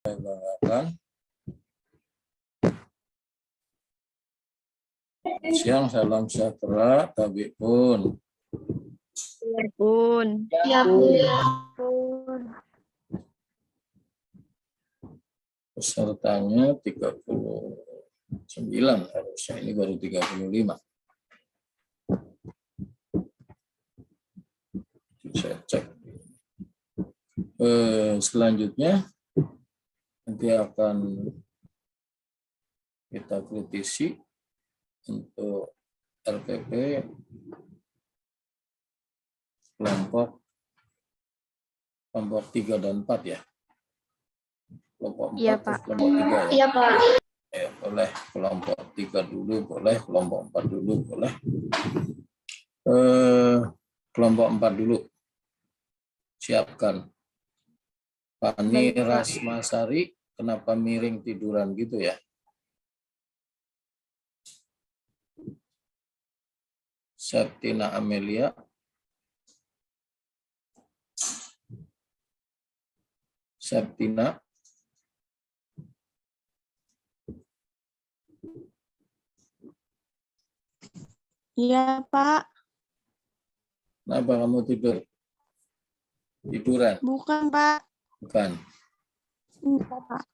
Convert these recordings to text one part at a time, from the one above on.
Banggakan. Siang, salam sejahtera, Tabi pun. Ya pun. Pesertanya 39 harusnya, ini baru 35. Saya cek. Selanjutnya nanti akan kita kritisi untuk RPP kelompok 3 dan 4 ya. Kelompok 4 Iya, atau Pak. kelompok 3 ya? Iya, Pak. Ya, boleh kelompok 3 dulu, boleh kelompok 4 dulu, boleh. Kelompok 4 dulu. Siapkan. Fani Rasmasari, kenapa miring tiduran gitu ya? Septina Amelia. Septina. Iya, Pak. Kenapa kamu tidur? Tiduran? Bukan, Pak. Bukan. Enggak, Pak.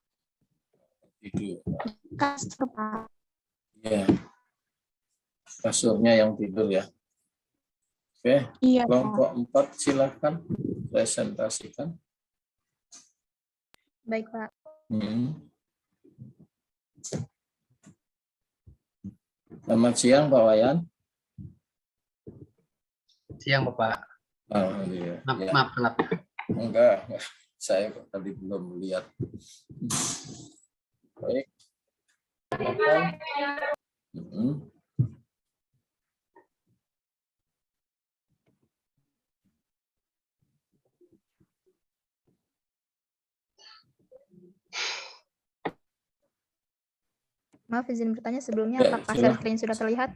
Tidur. Kasur, Pak. Ya. Kasurnya yang tidur ya. Oke. Iya, Kelompok Pak. 4 silakan presentasikan. Baik, Pak. Selamat siang, Pak Wayan. Siang, Bapak. Oh, iya. Maaf, Ya. Enggak. Saya tadi belum lihat. Baik. Maaf, izin bertanya sebelumnya, Ya, apakah share silakan. screen sudah terlihat?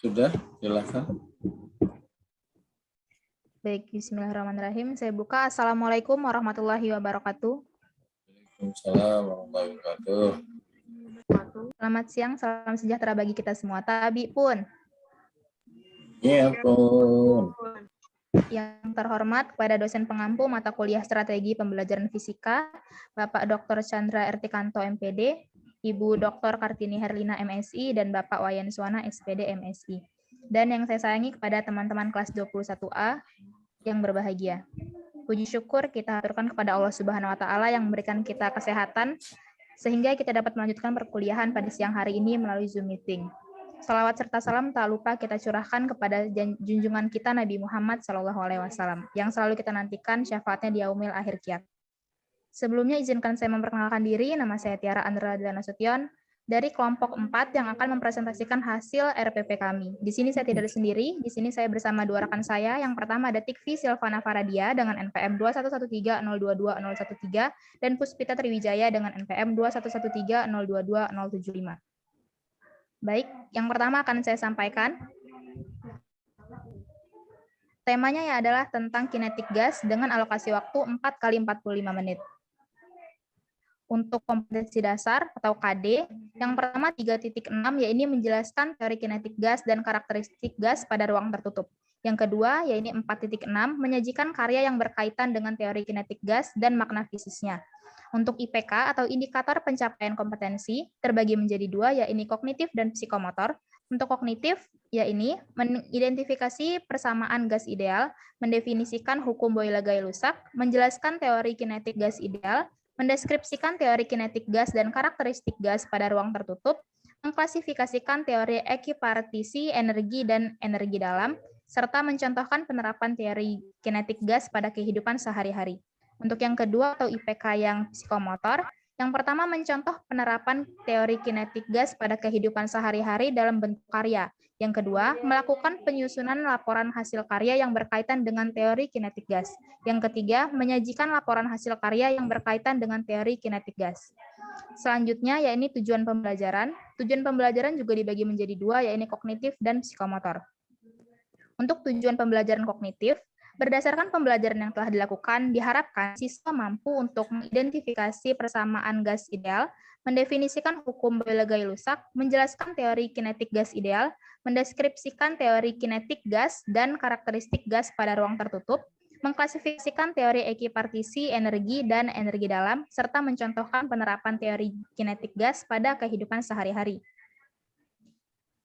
Sudah, silakan. Baik, bismillahirrahmanirrahim. Saya buka. Assalamualaikum warahmatullahi wabarakatuh. Waalaikumsalam warahmatullahi wabarakatuh. Selamat siang, salam sejahtera bagi kita semua. Tabi pun. Iya pun. Yang terhormat kepada dosen pengampu mata kuliah strategi pembelajaran fisika, Bapak Dr. Chandra Ertikanto MPD, Ibu Dr. Kartini Herlina MSI, dan Bapak Wayan Suwana SPD MSI. Dan yang saya sayangi kepada teman-teman kelas 21A yang berbahagia. Puji syukur kita aturkan kepada Allah Subhanahu wa taala yang memberikan kita kesehatan sehingga kita dapat melanjutkan perkuliahan pada siang hari ini melalui Zoom meeting. Salawat serta salam tak lupa kita curahkan kepada junjungan kita Nabi Muhammad SAW yang selalu kita nantikan syafaatnya di yaumil akhir kiamat. Sebelumnya izinkan saya memperkenalkan diri, nama saya Tiara Andra Nasution dari kelompok 4 yang akan mempresentasikan hasil RPP kami. Di sini saya tidak sendiri, di sini saya bersama dua rekan saya. Yang pertama ada Tikvi Silvana Faradia dengan NPM 21130220013 dan Puspita Triwijaya dengan NPM 21130220075. Baik, yang pertama akan saya sampaikan. Temanya ya adalah tentang kinetik gas dengan alokasi waktu 4 kali 45 menit. Untuk kompetensi dasar atau KD, yang pertama 3.6 yaitu menjelaskan teori kinetik gas dan karakteristik gas pada ruang tertutup. Yang kedua yaitu 4.6 menyajikan karya yang berkaitan dengan teori kinetik gas dan makna fisiknya. Untuk IPK atau indikator pencapaian kompetensi terbagi menjadi dua yaitu kognitif dan psikomotor. Untuk kognitif yaitu mengidentifikasi persamaan gas ideal, mendefinisikan hukum Boyle-Gay-Lussac, menjelaskan teori kinetik gas ideal, mendeskripsikan teori kinetik gas dan karakteristik gas pada ruang tertutup, mengklasifikasikan teori ekipartisi energi dan energi dalam, serta mencontohkan penerapan teori kinetik gas pada kehidupan sehari-hari. Untuk yang kedua atau IPK yang psikomotor, yang pertama mencontoh penerapan teori kinetik gas pada kehidupan sehari-hari dalam bentuk karya. Yang kedua, melakukan penyusunan laporan hasil karya yang berkaitan dengan teori kinetik gas. Yang ketiga, menyajikan laporan hasil karya yang berkaitan dengan teori kinetik gas. Selanjutnya, yaitu tujuan pembelajaran. Tujuan pembelajaran juga dibagi menjadi dua, yaitu kognitif dan psikomotor. Untuk tujuan pembelajaran kognitif, Berdasarkan pembelajaran yang telah dilakukan, diharapkan siswa mampu untuk mengidentifikasi persamaan gas ideal, mendefinisikan hukum Boyle-Gay-Lussac, menjelaskan teori kinetik gas ideal, mendeskripsikan teori kinetik gas dan karakteristik gas pada ruang tertutup, mengklasifikasikan teori ekipartisi energi dan energi dalam, serta mencontohkan penerapan teori kinetik gas pada kehidupan sehari-hari.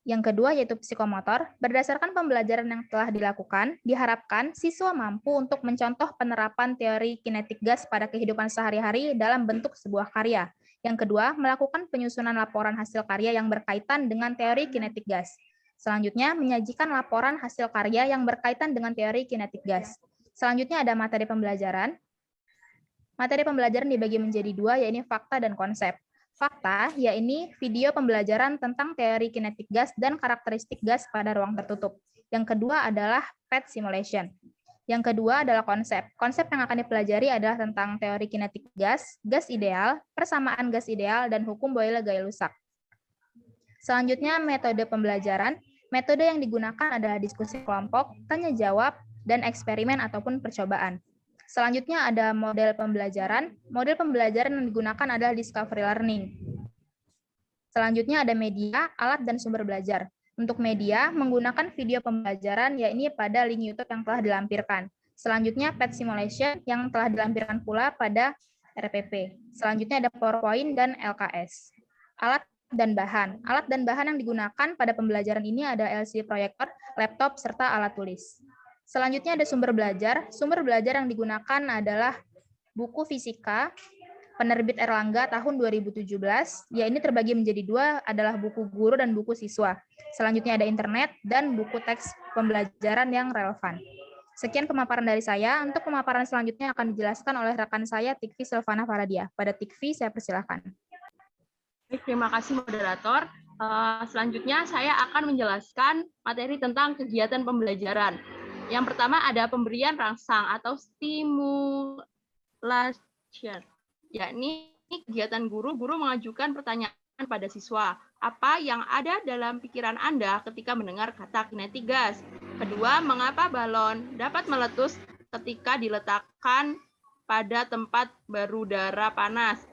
Yang kedua yaitu psikomotor. Berdasarkan pembelajaran yang telah dilakukan, diharapkan siswa mampu untuk mencontoh penerapan teori kinetik gas pada kehidupan sehari-hari dalam bentuk sebuah karya. Yang kedua, melakukan penyusunan laporan hasil karya yang berkaitan dengan teori kinetik gas. Selanjutnya, menyajikan laporan hasil karya yang berkaitan dengan teori kinetik gas. Selanjutnya ada materi pembelajaran. Materi pembelajaran dibagi menjadi dua, yaitu fakta dan konsep. Fakta, yaitu video pembelajaran tentang teori kinetik gas dan karakteristik gas pada ruang tertutup. Yang kedua adalah PET simulation. Yang kedua adalah konsep. Konsep yang akan dipelajari adalah tentang teori kinetik gas, gas ideal, persamaan gas ideal, dan hukum Boyle-Gay-Lussac. Selanjutnya, metode pembelajaran. Metode yang digunakan adalah diskusi kelompok, tanya jawab, dan eksperimen ataupun percobaan. Selanjutnya ada model pembelajaran. Model pembelajaran yang digunakan adalah discovery learning. Selanjutnya ada media, alat, dan sumber belajar. Untuk media, menggunakan video pembelajaran, yaitu pada link YouTube yang telah dilampirkan. Selanjutnya PET simulation yang telah dilampirkan pula pada RPP. Selanjutnya ada PowerPoint dan LKS. Alat dan bahan. Alat dan bahan yang digunakan pada pembelajaran ini ada LCD proyektor, laptop, serta alat tulis. Selanjutnya ada sumber belajar. Sumber belajar yang digunakan adalah buku fisika penerbit Erlangga tahun 2017. Ya, ini terbagi menjadi dua, adalah buku guru dan buku siswa. Selanjutnya ada internet dan buku teks pembelajaran yang relevan. Sekian pemaparan dari saya. Untuk pemaparan selanjutnya akan dijelaskan oleh rekan saya, Tikvi Silvana Faradia. Pada Tikvi, saya persilakan. Baik, terima kasih moderator. Selanjutnya saya akan menjelaskan materi tentang kegiatan pembelajaran. Yang pertama ada pemberian rangsang atau stimulation, yakni kegiatan guru mengajukan pertanyaan pada siswa. Apa yang ada dalam pikiran Anda ketika mendengar kata kinetik gas? Kedua, mengapa balon dapat meletus ketika diletakkan pada tempat berudara panas?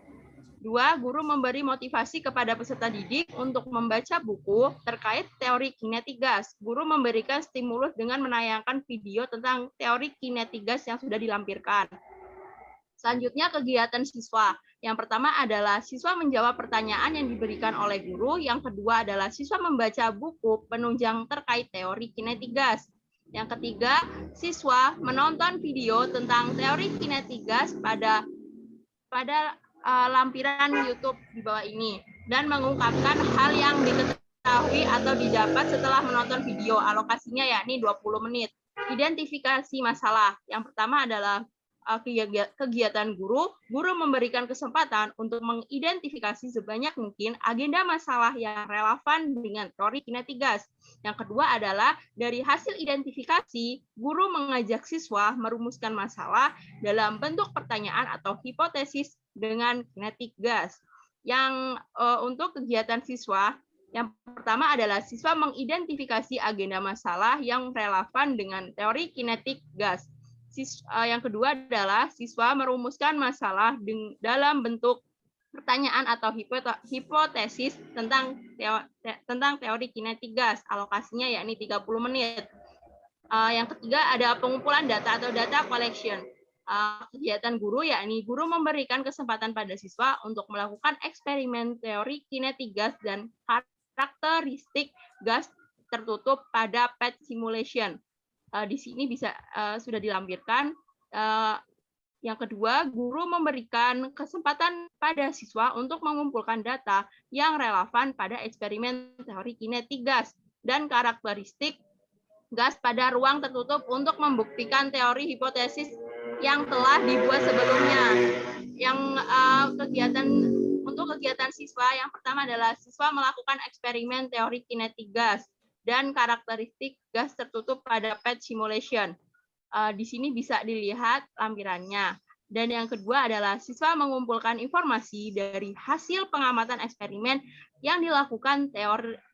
Dua, guru memberi motivasi kepada peserta didik untuk membaca buku terkait teori kinetik gas. Guru memberikan stimulus dengan menayangkan video tentang teori kinetik gas yang sudah dilampirkan. Selanjutnya, kegiatan siswa. Yang pertama adalah siswa menjawab pertanyaan yang diberikan oleh guru. Yang kedua adalah siswa membaca buku penunjang terkait teori kinetik gas. Yang ketiga, siswa menonton video tentang teori kinetik gas pada lampiran YouTube di bawah ini dan mengungkapkan hal yang diketahui atau didapat setelah menonton video. Alokasinya yakni 20 menit. Identifikasi masalah. Yang pertama adalah kegiatan guru memberikan kesempatan untuk mengidentifikasi sebanyak mungkin agenda masalah yang relevan dengan teori kinetik gas. Yang kedua adalah dari hasil identifikasi, guru mengajak siswa merumuskan masalah dalam bentuk pertanyaan atau hipotesis dengan kinetik gas. Yang untuk kegiatan siswa, yang pertama adalah siswa mengidentifikasi agenda masalah yang relevan dengan teori kinetik gas. Yang kedua adalah siswa merumuskan masalah dalam bentuk pertanyaan atau hipotesis tentang teori kinetik gas. Alokasinya yakni 30 menit. Yang ketiga ada pengumpulan data atau data collection. Kegiatan guru yakni guru memberikan kesempatan pada siswa untuk melakukan eksperimen teori kinetik gas dan karakteristik gas tertutup pada PET simulation. Di sini sudah dilampirkan. Yang kedua, guru memberikan kesempatan pada siswa untuk mengumpulkan data yang relevan pada eksperimen teori kinetik gas dan karakteristik gas pada ruang tertutup untuk membuktikan teori hipotesis yang telah dibuat sebelumnya. Untuk kegiatan siswa, yang pertama adalah siswa melakukan eksperimen teori kinetik gas dan karakteristik gas tertutup pada PET simulation. Di sini bisa dilihat lampirannya. Dan yang kedua adalah siswa mengumpulkan informasi dari hasil pengamatan eksperimen yang dilakukan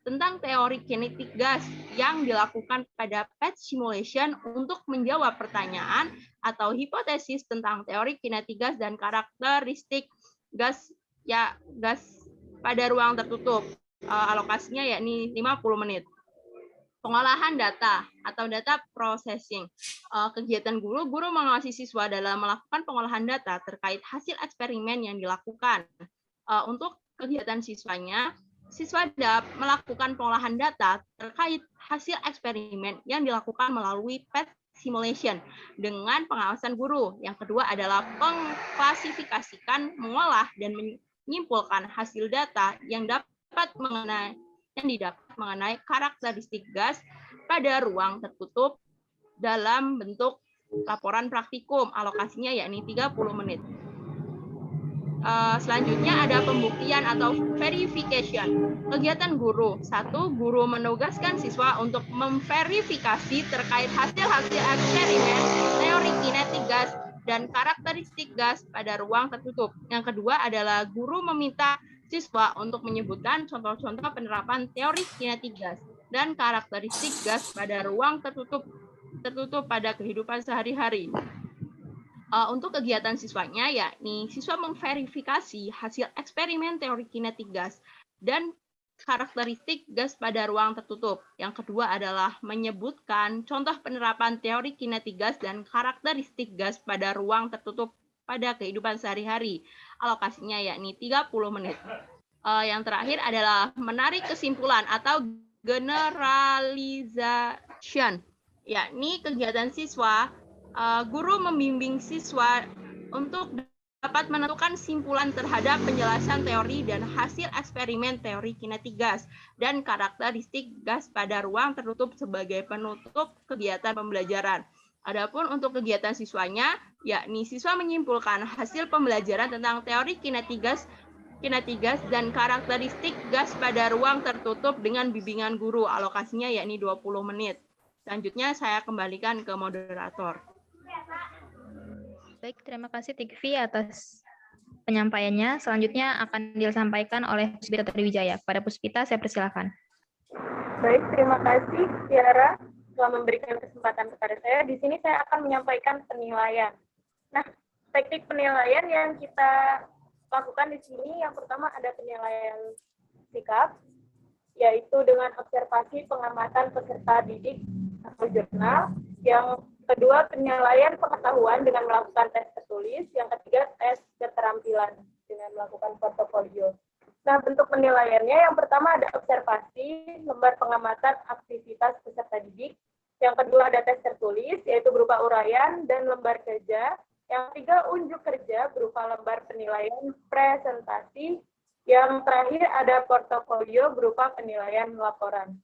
tentang teori kinetik gas yang dilakukan pada PET simulation untuk menjawab pertanyaan atau hipotesis tentang teori kinetik gas dan karakteristik gas pada ruang tertutup. Alokasinya yakni 50 menit. Pengolahan data atau data processing. Kegiatan guru mengawasi siswa dalam melakukan pengolahan data terkait hasil eksperimen yang dilakukan. Untuk kegiatan siswanya, siswa dapat melakukan pengolahan data terkait hasil eksperimen yang dilakukan melalui PET simulation dengan pengawasan guru. Yang kedua adalah mengklasifikasikan, mengolah, dan menyimpulkan hasil data yang didapat mengenai karakteristik gas pada ruang tertutup dalam bentuk laporan praktikum. Alokasinya yakni 30 menit. Selanjutnya ada pembuktian atau verification. Kegiatan guru. 1. Guru menugaskan siswa untuk memverifikasi terkait hasil-hasil eksperimen teori kinetik gas dan karakteristik gas pada ruang tertutup. Yang kedua adalah guru meminta siswa untuk menyebutkan contoh-contoh penerapan teori kinetik gas dan karakteristik gas pada ruang tertutup pada kehidupan sehari-hari. Untuk kegiatan siswanya, yakni siswa memverifikasi hasil eksperimen teori kinetik gas dan karakteristik gas pada ruang tertutup. Yang kedua adalah menyebutkan contoh penerapan teori kinetik gas dan karakteristik gas pada ruang tertutup pada kehidupan sehari-hari. Alokasinya yakni 30 menit. Yang terakhir adalah menarik kesimpulan atau generalization, yakni kegiatan siswa. Guru membimbing siswa untuk dapat menentukan simpulan terhadap penjelasan teori dan hasil eksperimen teori kinetik gas dan karakteristik gas pada ruang tertutup sebagai penutup kegiatan pembelajaran. Adapun untuk kegiatan siswanya, yakni siswa menyimpulkan hasil pembelajaran tentang teori kinetik gas dan karakteristik gas pada ruang tertutup dengan bimbingan guru. Alokasinya yakni 20 menit. Selanjutnya saya kembalikan ke moderator. Baik, terima kasih Tikvi atas penyampaiannya. Selanjutnya akan disampaikan oleh Puspita Triwijaya. Pada Puspita, saya persilakan. Baik, terima kasih Tiara telah memberikan kesempatan kepada saya. Di sini saya akan menyampaikan penilaian. Nah, teknik penilaian yang kita lakukan di sini, yang pertama ada penilaian sikap, yaitu dengan observasi pengamatan peserta didik atau jurnal. Yang kedua, penilaian pengetahuan dengan melakukan tes tertulis. Yang ketiga, tes keterampilan dengan melakukan portofolio. Nah, bentuk penilaiannya yang pertama ada observasi, lembar pengamatan aktivitas peserta didik. Yang kedua ada tes tertulis, yaitu berupa uraian dan lembar kerja. Yang ketiga, unjuk kerja berupa lembar penilaian presentasi. Yang terakhir ada portofolio berupa penilaian laporan.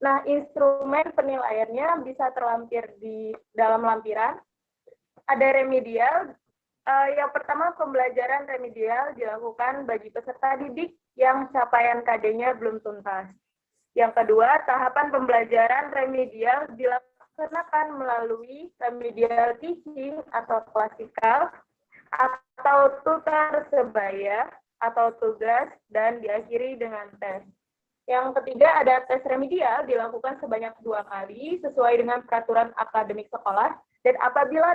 Nah, instrumen penilaiannya bisa terlampir di dalam lampiran. Ada remedial. Yang pertama, pembelajaran remedial dilakukan bagi peserta didik yang capaian KD-nya belum tuntas. Yang kedua, tahapan pembelajaran remedial dilaksanakan melalui remedial teaching atau klasikal, atau tutor sebaya, atau tugas, dan diakhiri dengan tes. Yang ketiga, ada tes remedial dilakukan sebanyak 2 kali sesuai dengan peraturan akademik sekolah, dan apabila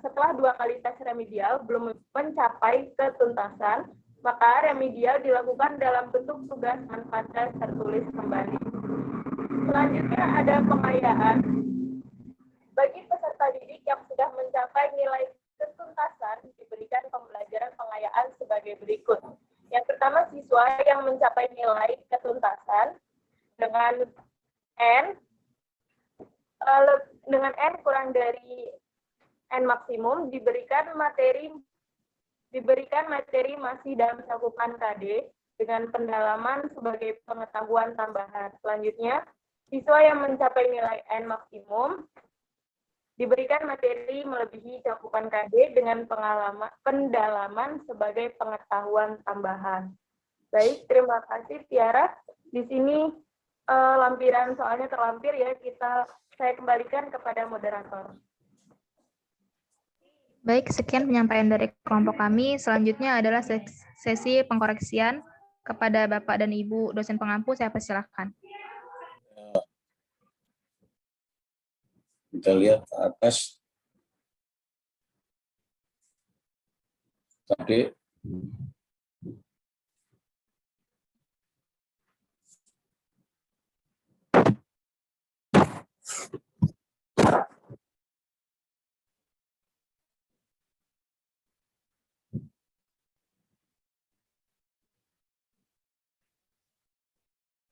setelah 2 kali tes remedial belum mencapai ketuntasan, maka remedial dilakukan dalam bentuk tugas tanpa tes tertulis kembali. Selanjutnya ada pengayaan. Bagi peserta didik yang sudah mencapai nilai ketuntasan, diberikan pembelajaran pengayaan sebagai berikut. Yang pertama, siswa yang mencapai nilai ketuntasan dengan N kurang dari N maksimum diberikan materi masih dalam cakupan KD dengan pendalaman sebagai pengetahuan tambahan. Selanjutnya, siswa yang mencapai nilai N maksimum diberikan materi melebihi cakupan KD dengan pendalaman sebagai pengetahuan tambahan. Baik, terima kasih Tiara. Di sini lampiran soalnya terlampir ya, saya kembalikan kepada moderator. Baik, sekian penyampaian dari kelompok kami. Selanjutnya adalah sesi pengkoreksian. Kepada Bapak dan Ibu dosen pengampu, saya persilahkan. Kita lihat ke atas. Tadi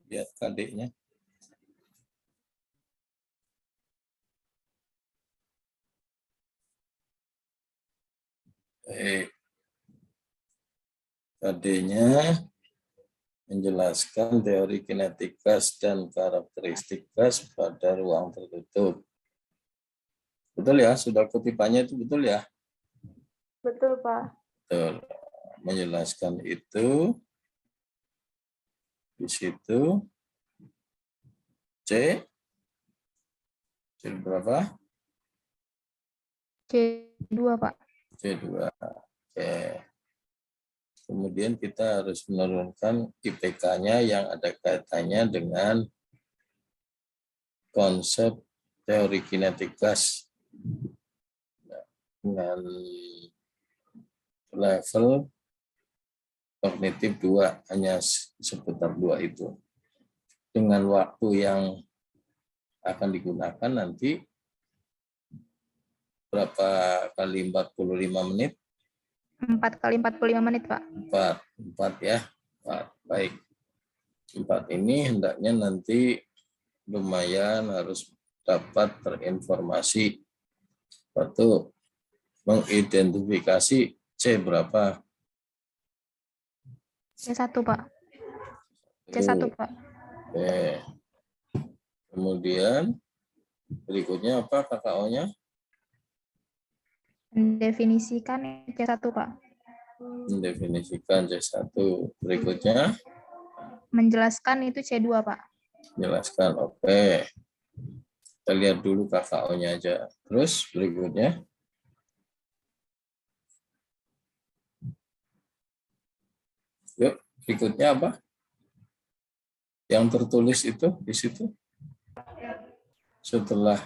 lihat adiknya. Adiknya menjelaskan teori kinetik gas dan karakteristik gas pada ruang tertutup. Betul ya? Sudah kutipannya itu betul ya? Betul, Pak. Betul. Menjelaskan itu di situ C berapa? C2, Pak. C2. Oke. Kemudian kita harus menurunkan IPK-nya yang ada kaitannya dengan konsep teori kinetik gas dengan level kognitif 2, hanya seputar 2 itu. Dengan waktu yang akan digunakan nanti berapa kali 45 menit? 4 kali 45 menit, Pak. 4 ya. 4. Baik. 4 ini hendaknya nanti lumayan harus dapat terinformasi. Satu, mengidentifikasi C berapa? C1, Pak. C1, Pak. Oke. Kemudian berikutnya apa KKO-nya? Mendefinisikan C1, Pak. Mendefinisikan C1. Berikutnya Menjelaskan itu C2, Pak. jelaskan. Oke. Kita lihat dulu KKO-nya aja. Terus berikutnya yuk, berikutnya apa? Yang tertulis itu di situ. Setelah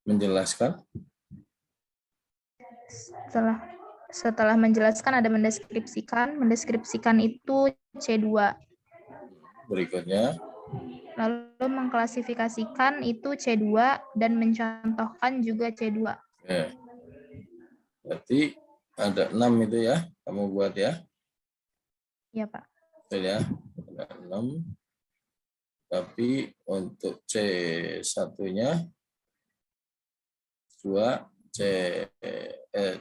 menjelaskan. Setelah menjelaskan ada mendeskripsikan. Mendeskripsikan itu C2. Berikutnya. Lalu mengklasifikasikan itu C2 dan mencontohkan juga C2. Oke. Berarti ada 6 itu ya, kamu buat ya. Iya, Pak. Betul ya, ada 6. Tapi untuk C1-nya 2,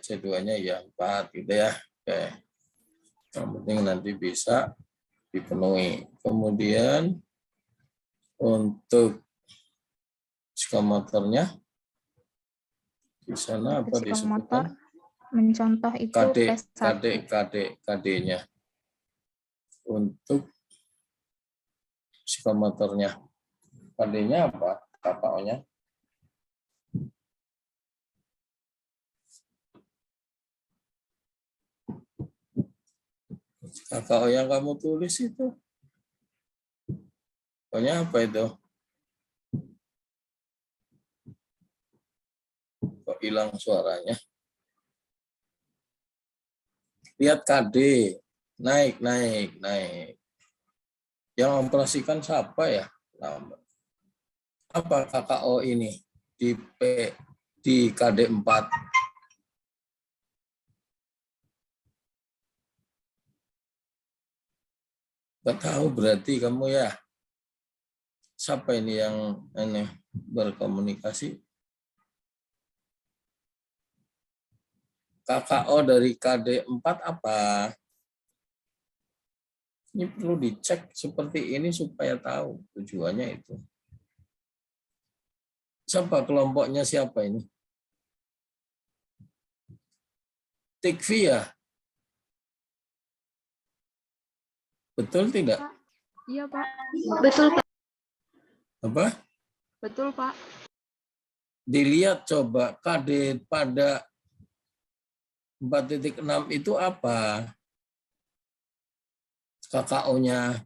C2-nya ya 4 gitu ya. Oke. Yang penting nanti bisa dipenuhi. Kemudian untuk psikomotornya di sana apa disebutkan? Mencontoh itu KD-nya. Untuk psikomotornya. KD-nya apa? KKO-nya? KKO yang kamu tulis itu. Pokoknya apa itu? Kok hilang suaranya? Lihat KD. Naik. Yang operasikan siapa ya? Apa KKO ini? Di KD 4. Nggak tahu berarti kamu ya. Siapa ini yang berkomunikasi? KKO dari KD 4 apa? Ini perlu dicek seperti ini supaya tahu tujuannya itu. Siapa kelompoknya siapa ini? Tikvi ya? Betul tidak? Iya, Pak. Betul, Pak. Apa? Betul, Pak. Dilihat coba KD pada 4.6 itu apa? KKO-nya.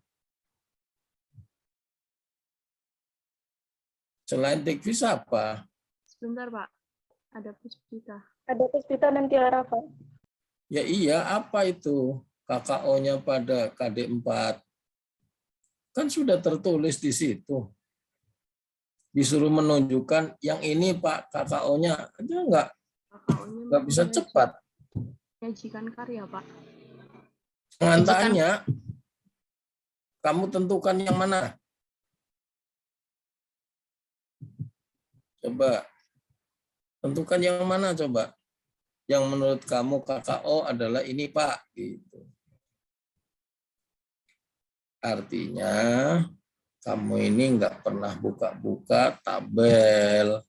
Selain Tikvis apa? Sebentar, Pak. Ada Puspita. Ada Puspita dan Tiara, Pak. Ya iya, apa itu KKO-nya pada KD4? Kan sudah tertulis di situ. Disuruh menunjukkan yang ini Pak KKO-nya aja nggak bisa cepat. Menyajikan karya, Pak. Jangan tanya, kamu tentukan yang mana? Coba, tentukan yang mana coba? Yang menurut kamu KKO adalah ini Pak. Gitu. Artinya, kamu ini nggak pernah buka-buka tabel.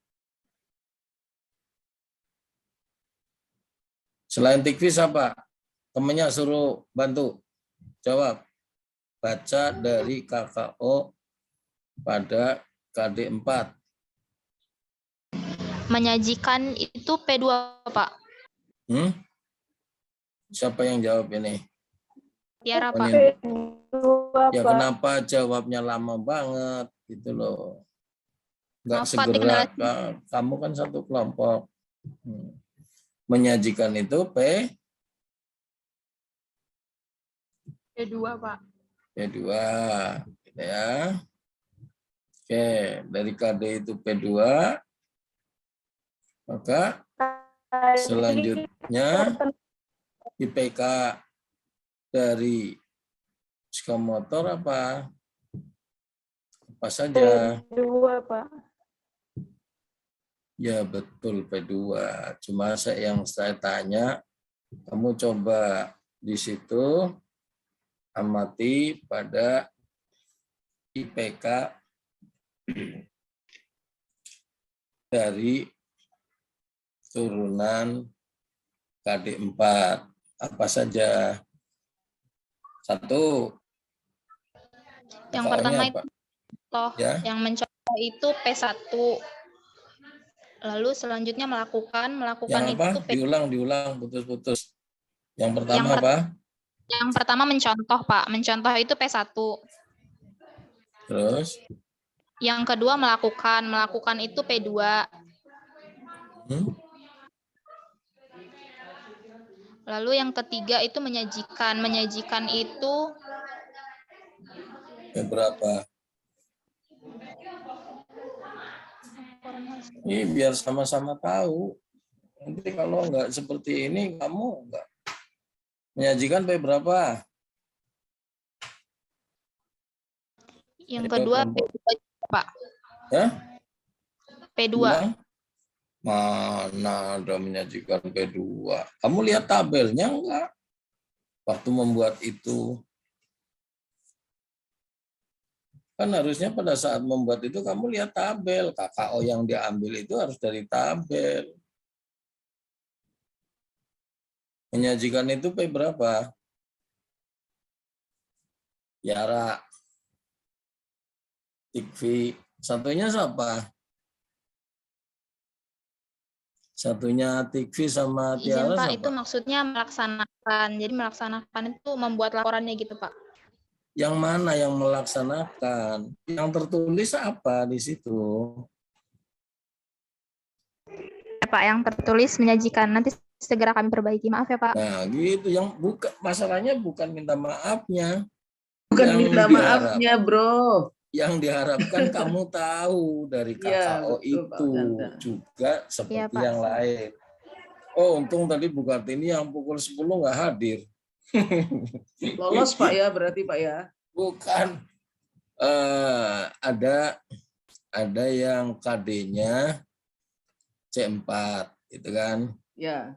Selain Tikvis apa? Temennya suruh bantu. Jawab. Baca dari KKO pada KD4. Menyajikan itu P2, Pak. Siapa yang jawab ini? Tiara, Pak. Ya kenapa jawabnya lama banget gitu loh. Nggak Maaf, Pak, segera. Kamu kan satu kelompok. Menyajikan itu P2, Pak. P2. Gitu ya. Oke, dari KD itu P2. Maka selanjutnya IPK dari psikomotor apa? Apa saja? P2, Pak. Ya betul P2. Cuma yang saya tanya, kamu coba di situ amati pada IPK dari turunan KD4. Apa saja? Satu. Yang pertama apa? itu contoh, Ya. yang mencontoh itu P1. Lalu selanjutnya melakukan Yang apa? itu P2. Diulang, putus-putus. Yang pertama apa? Yang pertama mencontoh, Pak. Mencontoh itu P1. Terus? Yang kedua melakukan itu P2. Lalu yang ketiga itu menyajikan itu Yang berapa? Ini biar sama-sama tahu. Nanti kalau nggak seperti ini, kamu nggak menyajikan P berapa? Yang kedua P2, Pak. Ya? P2. Bilang, mana ada menyajikan P2? Kamu lihat tabelnya enggak? Waktu membuat itu. Kan harusnya pada saat membuat itu kamu lihat tabel. KKO yang diambil itu harus dari tabel. Menyajikan itu P berapa? Yara. Tikvi. Satunya siapa? Satunya Tikvi sama Tiara Izin, Pak, siapa? itu maksudnya melaksanakan. Jadi melaksanakan itu membuat laporannya gitu, Pak. Yang mana yang melaksanakan? Yang tertulis apa di situ? Ya, Pak, yang tertulis menyajikan. Nanti segera kami perbaiki. Maaf ya, Pak. Nah, gitu. Yang masalahnya bukan minta maafnya. Bukan minta maafnya, Bro. Yang diharapkan kamu tahu dari KKO betul, itu Pak, juga seperti Pak. yang lain. Oh, untung tadi Bu Kartini yang pukul 10 nggak hadir. Lolos Pak ya, berarti Pak ya? Bukan. Ada yang KD-nya C4, gitu kan? Ya.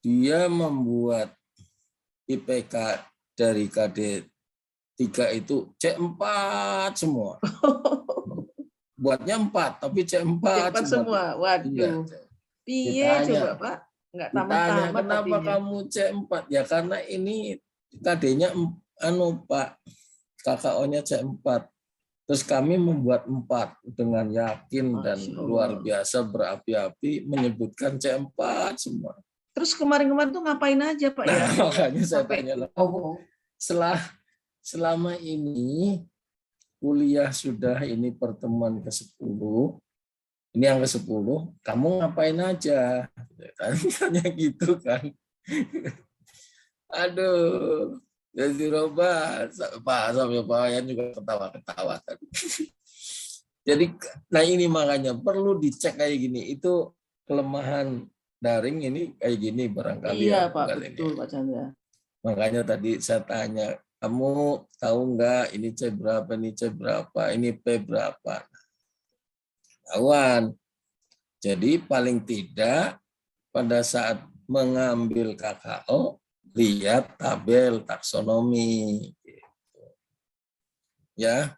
Dia membuat IPK dari KD3 itu C4 semua. Buatnya 4, tapi C4 semua. Waduh. Iya. Piye coba Pak? Nggak Ditanya, tamat-tamat kenapa artinya. kamu C4? Ya karena ini KD-nya Pak, KKO-nya C4. Terus kami membuat 4 dengan yakin dan luar biasa berapi-api menyebutkan C4 semua. Terus kemarin-kemarin tuh ngapain aja Pak ya? Nah, makanya saya Sampai tanya. oh, Selama ini kuliah sudah ini pertemuan ke-10, ini yang ke-10, kamu ngapain aja? Tanya gitu kan. Aduh, jadi Roba, Pak sampai Pak Wayan juga ketawa-ketawa kan. Jadi, nah ini makanya perlu dicek kayak gini. Itu kelemahan daring ini kayak gini barangkali iya ya. Pak, Kali ini. betul Pak Chandra. Makanya tadi saya tanya, kamu tahu nggak ini C berapa, ini C berapa, ini P berapa? Tahuan. Jadi paling tidak pada saat mengambil KKO, lihat tabel taksonomi. Ya,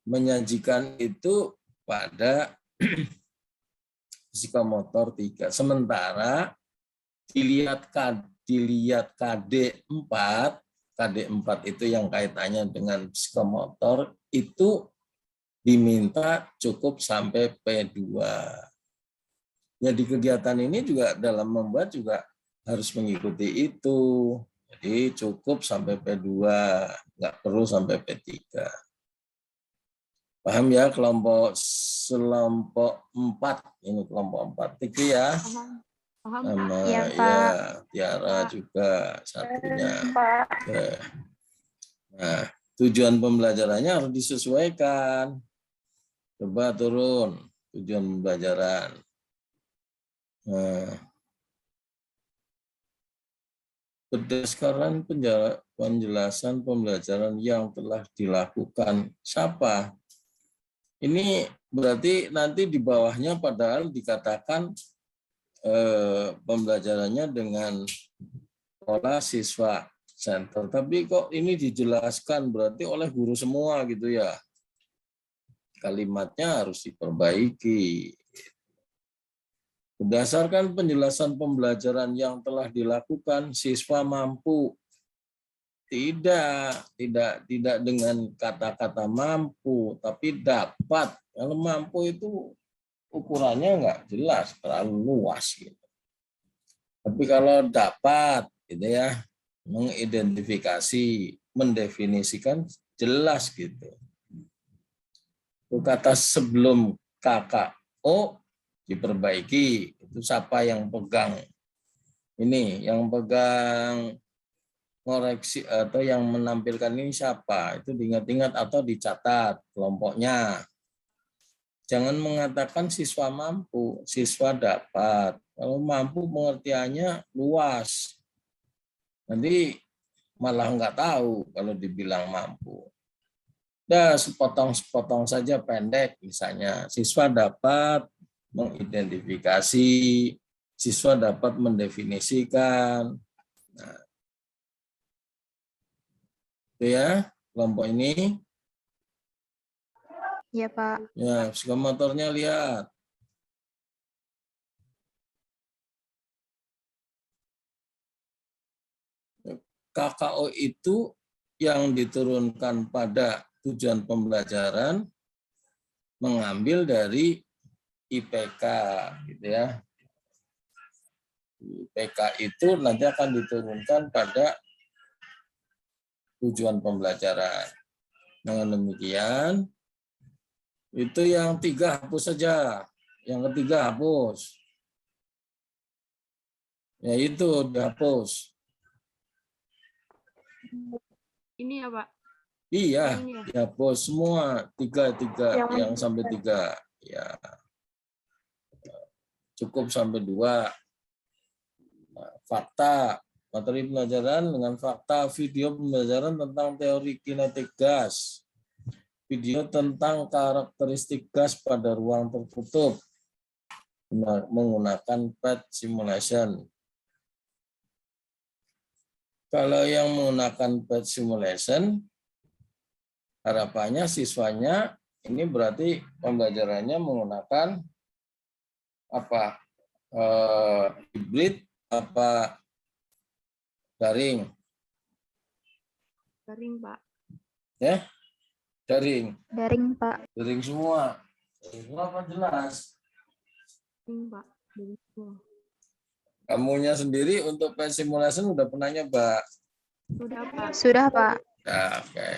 menyajikan itu pada psikomotor 3. Sementara dilihat KD4 itu yang kaitannya dengan psikomotor itu diminta cukup sampai P2. Ya di kegiatan ini juga dalam membuat juga harus mengikuti itu. Jadi cukup sampai P2, nggak perlu sampai P3. Paham ya kelompok 4 ini kelompok 4 itu ya. Paham, Sama Iya, ya Pak. Tiara juga satunya. Pak. Oke. Nah, tujuan pembelajarannya harus disesuaikan. Coba turun tujuan pembelajaran. Nah, berdasarkan penjelasan pembelajaran yang telah dilakukan. Siapa? Ini berarti nanti di bawahnya padahal dikatakan pembelajarannya dengan pola siswa center. Tapi kok ini dijelaskan berarti oleh guru semua gitu ya. Kalimatnya harus diperbaiki. Berdasarkan penjelasan pembelajaran yang telah dilakukan, siswa mampu. Tidak dengan kata-kata mampu, tapi dapat. Kalau mampu itu ukurannya nggak jelas, terlalu luas gitu. Tapi kalau dapat, gitu ya, mengidentifikasi, mendefinisikan jelas gitu. Itu kata sebelum KKO diperbaiki. Itu siapa yang pegang? Ini yang pegang koreksi atau yang menampilkan ini siapa? Itu diingat-ingat atau dicatat kelompoknya. Jangan mengatakan siswa mampu, siswa dapat. Kalau mampu pengertiannya luas. Nanti malah nggak tahu kalau dibilang mampu. Udah sepotong-sepotong saja pendek misalnya. Siswa dapat mengidentifikasi, siswa dapat mendefinisikan. Nah, itu ya kelompok ini. Iya, Pak. Ya, psikomotornya lihat. KKO itu yang diturunkan pada tujuan pembelajaran mengambil dari IPK gitu ya. IPK itu nanti akan diturunkan pada tujuan pembelajaran. Dengan demikian, itu yang 3 hapus saja. Yang ketiga hapus. Ya itu dihapus. Ini ya Pak. Iya, Ini ya. dihapus semua 3 yang sampai 3. Ya. Cukup sampai 2. Nah, fakta, materi pelajaran dengan fakta video pembelajaran tentang teori kinetik gas. Video tentang karakteristik gas pada ruang tertutup menggunakan PET simulation. Kalau yang menggunakan PET simulation, harapannya siswanya ini berarti pembelajarannya menggunakan apa? Hibrid apa daring? Daring Pak. Ya, daring. Daring, Pak. Daring semua. Daring semua apa jelas? Daring Pak. Daring semua. Kamunya sendiri untuk pen simulation udah pernah nyoba? Sudah, Pak. Sudah, Pak. Ya, oke.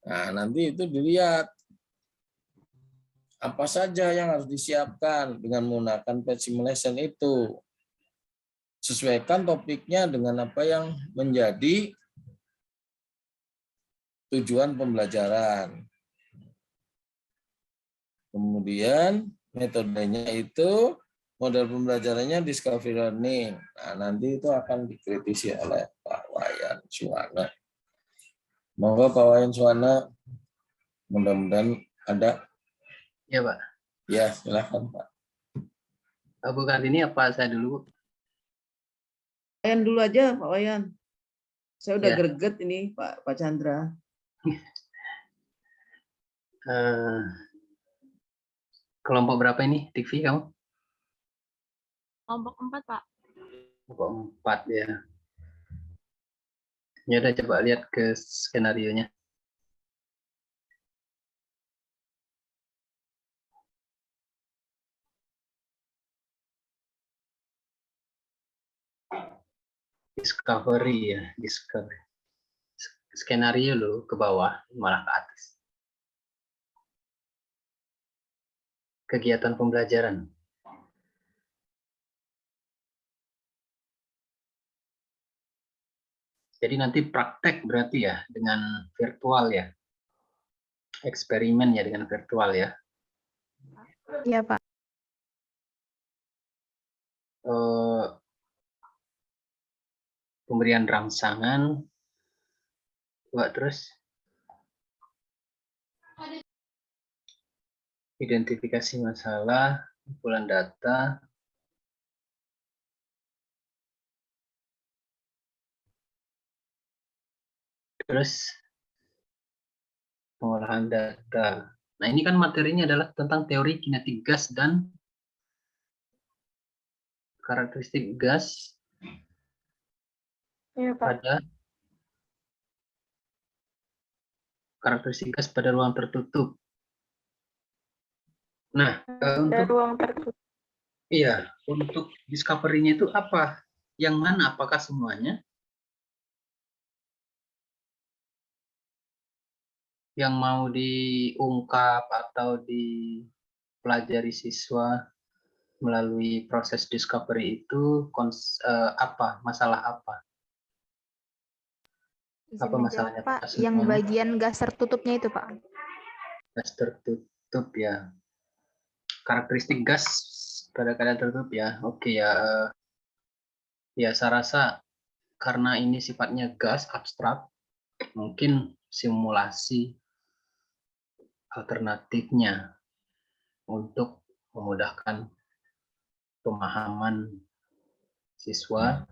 Nah, nanti itu dilihat apa saja yang harus disiapkan dengan menggunakan pen simulation itu. Sesuaikan topiknya dengan apa yang menjadi tujuan pembelajaran. Kemudian metodenya itu model pembelajarannya discovery learning. Nah, nanti itu akan dikritisi oleh Pak Wayan Suwana. Monggo Pak Wayan Suwana, mudah-mudahan ada. Ya, Pak. Ya, silakan Pak. Bu Kartini apa saya dulu? Wayan dulu aja, Pak Wayan. Saya udah Ya. greget ini, Pak Chandra. Kelompok berapa ini, TV kamu? Kelompok 4, Pak. Kelompok 4 ya. Ya udah coba lihat ke skenarionya. Discovery ya, discovery. Skenario lo ke bawah, malah ke atas. Kegiatan pembelajaran. Jadi nanti praktek berarti ya dengan virtual ya. Eksperimen ya dengan virtual ya. Iya, Pak. Pemberian rangsangan. Coba terus. Identifikasi masalah, kumpulan data. Terus pengolahan data. Nah, ini kan materinya adalah tentang teori kinetik gas dan karakteristik gas Iya, Pak. pada karakteristik gas pada ruang tertutup. Nah, Ada ruang tertutup. iya, untuk discovery-nya itu apa? Yang mana? Apakah semuanya? Yang mau diungkap atau dipelajari siswa melalui proses discovery itu apa? Masalah apa? Izin Apa menjawab, masalahnya Pak. pada Yang semuanya? bagian gas tertutupnya itu, Pak. Gas tertutup ya. Karakteristik gas pada keadaan tertutup ya. Oke ya. Ya, saya rasa karena ini sifatnya gas abstrak, mungkin simulasi alternatifnya untuk memudahkan pemahaman siswa.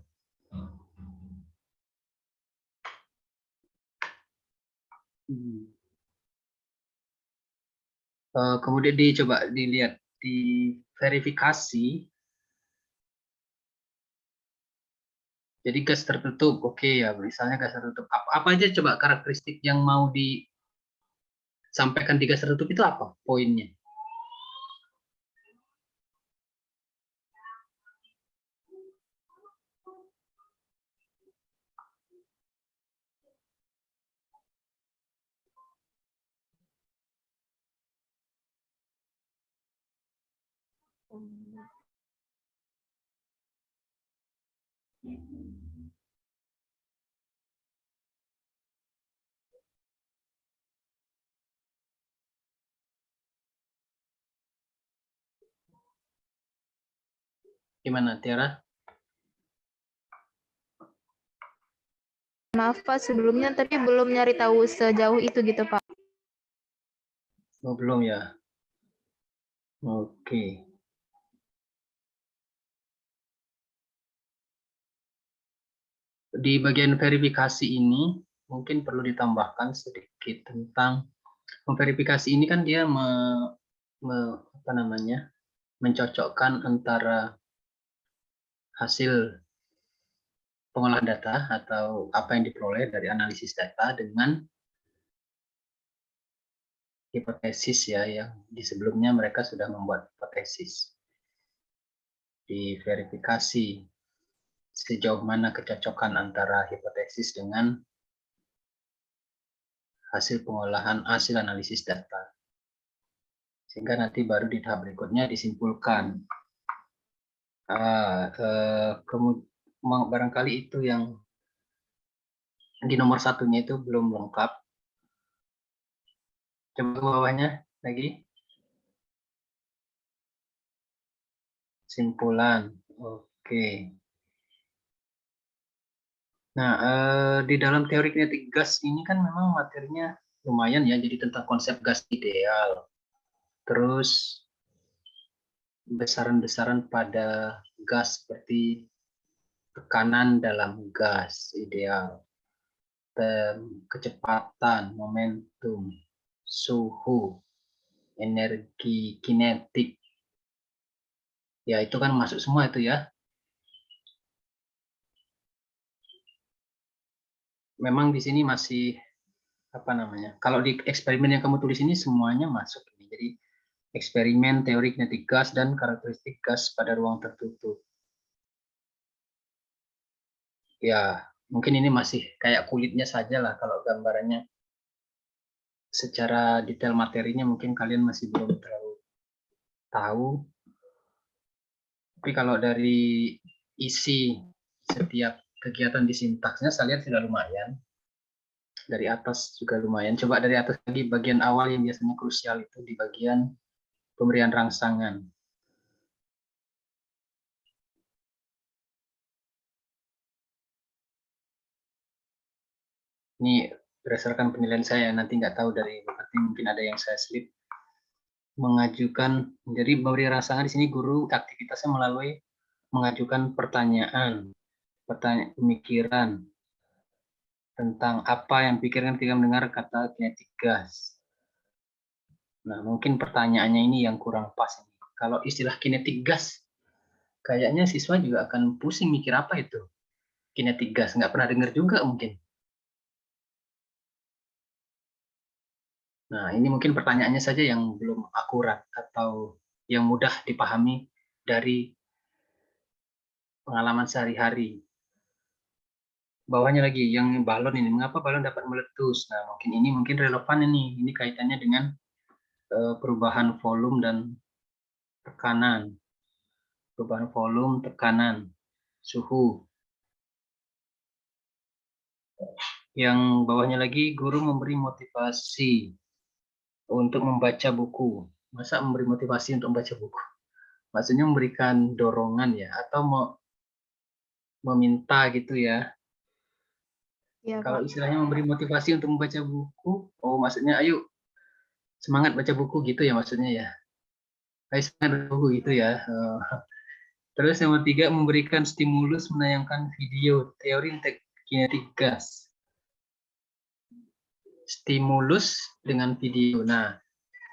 Kemudian dicoba dilihat di verifikasi. Jadi gas tertutup, oke ya, misalnya gas tertutup. Apa aja coba karakteristik yang mau disampaikan di gas tertutup itu apa poinnya? Gimana, Tiara? Maaf, Pak. Sebelumnya tapi belum nyari tahu sejauh itu gitu, Pak. Oh, belum ya? Oke. Di bagian verifikasi ini mungkin perlu ditambahkan sedikit tentang memverifikasi ini kan dia mencocokkan antara hasil pengolahan data atau apa yang diperoleh dari analisis data dengan hipotesis ya yang di sebelumnya mereka sudah membuat hipotesis. diverifikasi sejauh mana kecocokan antara hipotesis dengan hasil pengolahan, hasil analisis data. Sehingga nanti baru di tahap berikutnya disimpulkan. Barangkali itu yang di nomor satunya itu belum lengkap. Coba ke bawahnya lagi. Simpulan. Oke. Nah, di dalam teori kinetik gas ini kan memang materinya lumayan ya, jadi tentang konsep gas ideal. Terus besaran-besaran pada gas seperti tekanan dalam gas ideal, kecepatan, momentum, suhu, energi kinetik. Ya, itu kan masuk semua itu ya. Memang di sini masih apa namanya? Kalau di eksperimen yang kamu tulis ini semuanya masuk ini. Jadi eksperimen teori kinetik gas dan karakteristik gas pada ruang tertutup. Ya, mungkin ini masih kayak kulitnya saja lah kalau gambarannya. Secara detail materinya mungkin kalian masih belum terlalu tahu. Tapi kalau dari isi setiap kegiatan di sintaksnya saya lihat sudah lumayan. Dari atas juga lumayan. Coba dari atas lagi, bagian awal yang biasanya krusial itu di bagian pemberian rangsangan. Ini berdasarkan penilaian saya, nanti nggak tahu dari berarti mungkin ada yang saya slip. Mengajukan, jadi memberi rangsangan di sini guru aktivitasnya melalui mengajukan pertanyaan pemikiran tentang apa yang pikirkan ketika mendengar kata kinetik gas. Nah, mungkin pertanyaannya ini yang kurang pas. Kalau istilah kinetik gas, kayaknya siswa juga akan pusing mikir apa itu kinetik gas, nggak pernah dengar juga mungkin. Nah, ini mungkin pertanyaannya saja yang belum akurat atau yang mudah dipahami dari pengalaman sehari-hari. Bawahnya lagi, yang balon ini, mengapa balon dapat meletus? Nah, mungkin relevan ini. Ini kaitannya dengan perubahan volume dan tekanan. Perubahan volume, tekanan, suhu. Yang bawahnya lagi, guru memberi motivasi untuk membaca buku. Masa memberi motivasi untuk membaca buku? Maksudnya memberikan dorongan ya, atau mau meminta gitu ya. Iya, Kalau Pak. istilahnya memberi motivasi untuk membaca buku, oh maksudnya ayo semangat baca buku gitu ya maksudnya ya. Ayo semangat baca buku gitu ya. Terus yang ketiga, memberikan stimulus menayangkan video teori kinetik gas. Stimulus dengan video. Nah,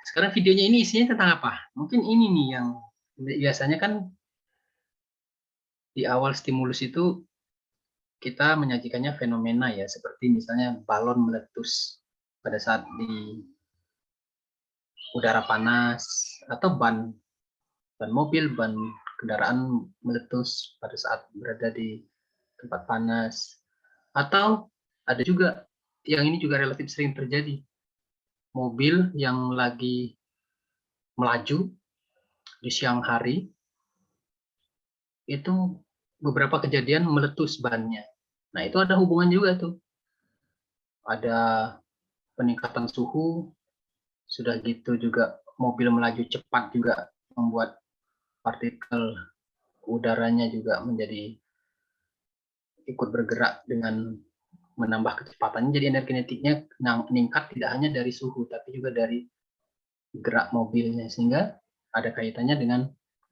sekarang videonya ini isinya tentang apa? Mungkin ini nih yang biasanya kan di awal stimulus itu kita menyajikannya fenomena ya, seperti misalnya balon meletus pada saat di udara panas, atau ban mobil, ban kendaraan meletus pada saat berada di tempat panas. Atau ada juga, yang ini juga relatif sering terjadi, mobil yang lagi melaju di siang hari, itu beberapa kejadian meletus bannya. Nah, itu ada hubungan juga tuh. Ada peningkatan suhu, sudah gitu juga mobil melaju cepat juga membuat partikel udaranya juga menjadi ikut bergerak dengan menambah kecepatannya. Jadi energi kinetiknya meningkat tidak hanya dari suhu, tapi juga dari gerak mobilnya. Sehingga ada kaitannya dengan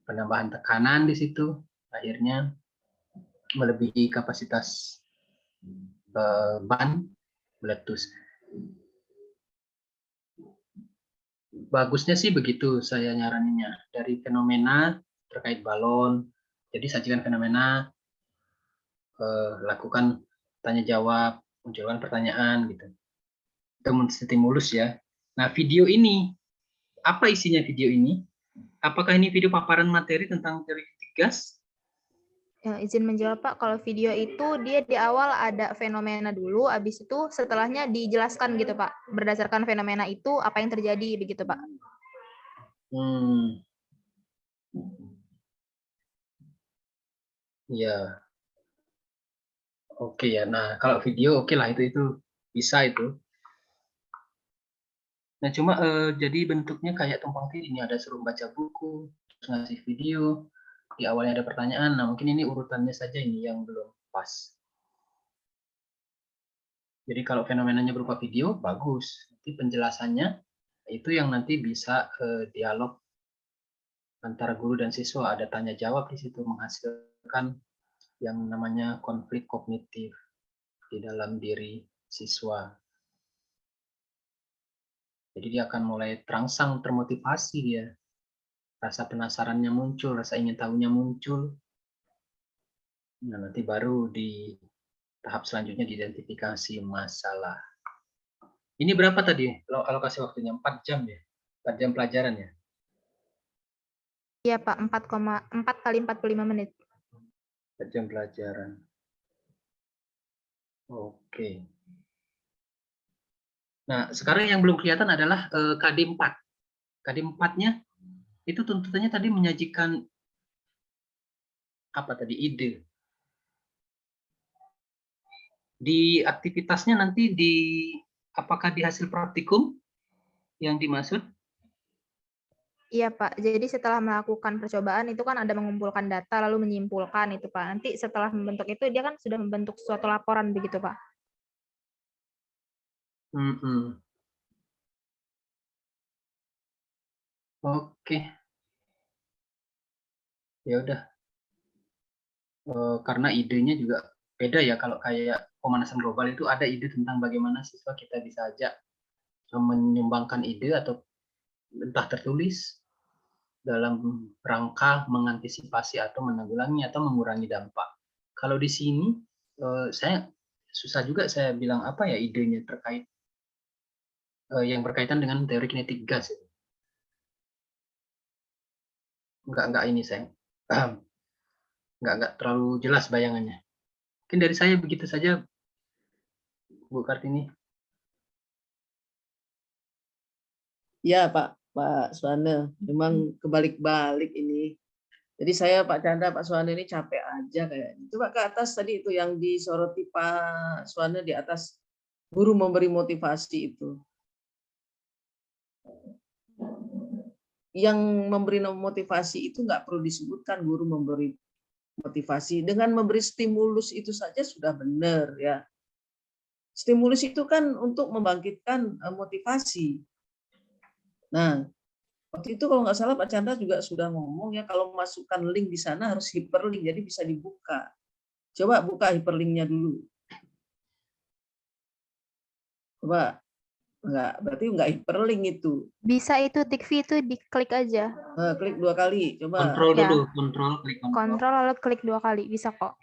penambahan tekanan di situ. Akhirnya melebihi kapasitas ban meletus. Bagusnya sih begitu saya nyaraninnya. Dari fenomena terkait balon, jadi sajikan fenomena, lakukan tanya jawab, munculkan pertanyaan gitu. Itu stimulus ya. Nah, video ini, apa isinya video ini? Apakah ini video paparan materi tentang teori gas? Ya, izin menjawab Pak, kalau video itu dia di awal ada fenomena dulu, habis itu setelahnya dijelaskan gitu Pak, berdasarkan fenomena itu apa yang terjadi begitu Pak. Ya, oke ya. Nah, kalau video oke lah itu bisa itu. Nah, cuma jadi bentuknya kayak tumpang tindih. Ini ada suruh baca buku, terus ngasih video, di awalnya ada pertanyaan. Nah, mungkin ini urutannya saja ini yang belum pas. Jadi kalau fenomenanya berupa video, bagus. Nanti penjelasannya itu yang nanti bisa dialog antara guru dan siswa. Ada tanya jawab di situ menghasilkan yang namanya konflik kognitif di dalam diri siswa. Jadi dia akan mulai terangsang, termotivasi dia. Rasa penasarannya muncul, rasa ingin tahunya muncul. Nah, nanti baru di tahap selanjutnya diidentifikasi masalah. Ini berapa tadi alokasi waktunya? 4 jam ya? 4 jam pelajaran ya? Iya Pak, 4 kali 45 menit. 4 jam pelajaran. Oke. Nah, sekarang yang belum kelihatan adalah KD 4. KD 4-nya itu tuntutannya tadi menyajikan apa tadi? Ide. Di aktivitasnya nanti apakah di hasil praktikum yang dimaksud? Iya Pak, jadi setelah melakukan percobaan itu kan ada mengumpulkan data lalu menyimpulkan itu Pak. Nanti setelah membentuk itu dia kan sudah membentuk suatu laporan begitu Pak. Oke. Ya udah. Karena idenya juga beda ya, kalau kayak pemanasan global itu ada ide tentang bagaimana siswa kita bisa ajak menyumbangkan ide atau entah tertulis dalam rangka mengantisipasi atau menanggulangi atau mengurangi dampak. Kalau di sini saya susah juga saya bilang apa ya idenya terkait yang berkaitan dengan teori kinetik gas itu. Enggak ini saya enggak terlalu jelas bayangannya. Mungkin dari saya begitu saja, Bu Kartini. Ya Pak Suwane, memang kebalik-balik ini. Jadi saya Pak Chandra, Pak Suwane ini capek aja kayaknya. Coba ke atas tadi itu yang disoroti Pak Suwane di atas, guru memberi motivasi itu. Yang memberi motivasi itu nggak perlu disebutkan guru memberi motivasi. Dengan memberi stimulus itu saja sudah benar ya. Stimulus itu kan untuk membangkitkan motivasi. Nah, waktu itu kalau nggak salah Pak Chandra juga sudah ngomong ya, kalau masukkan link di sana harus hyperlink, jadi bisa dibuka. Coba buka hyperlinknya dulu. Coba. Enggak, berarti enggak hyperlink itu. Bisa itu Tikvi itu diklik aja. Klik 2 kali, coba. Kontrol Ya. dulu, klik kontrol. Kontrol lalu klik 2 kali, bisa kok.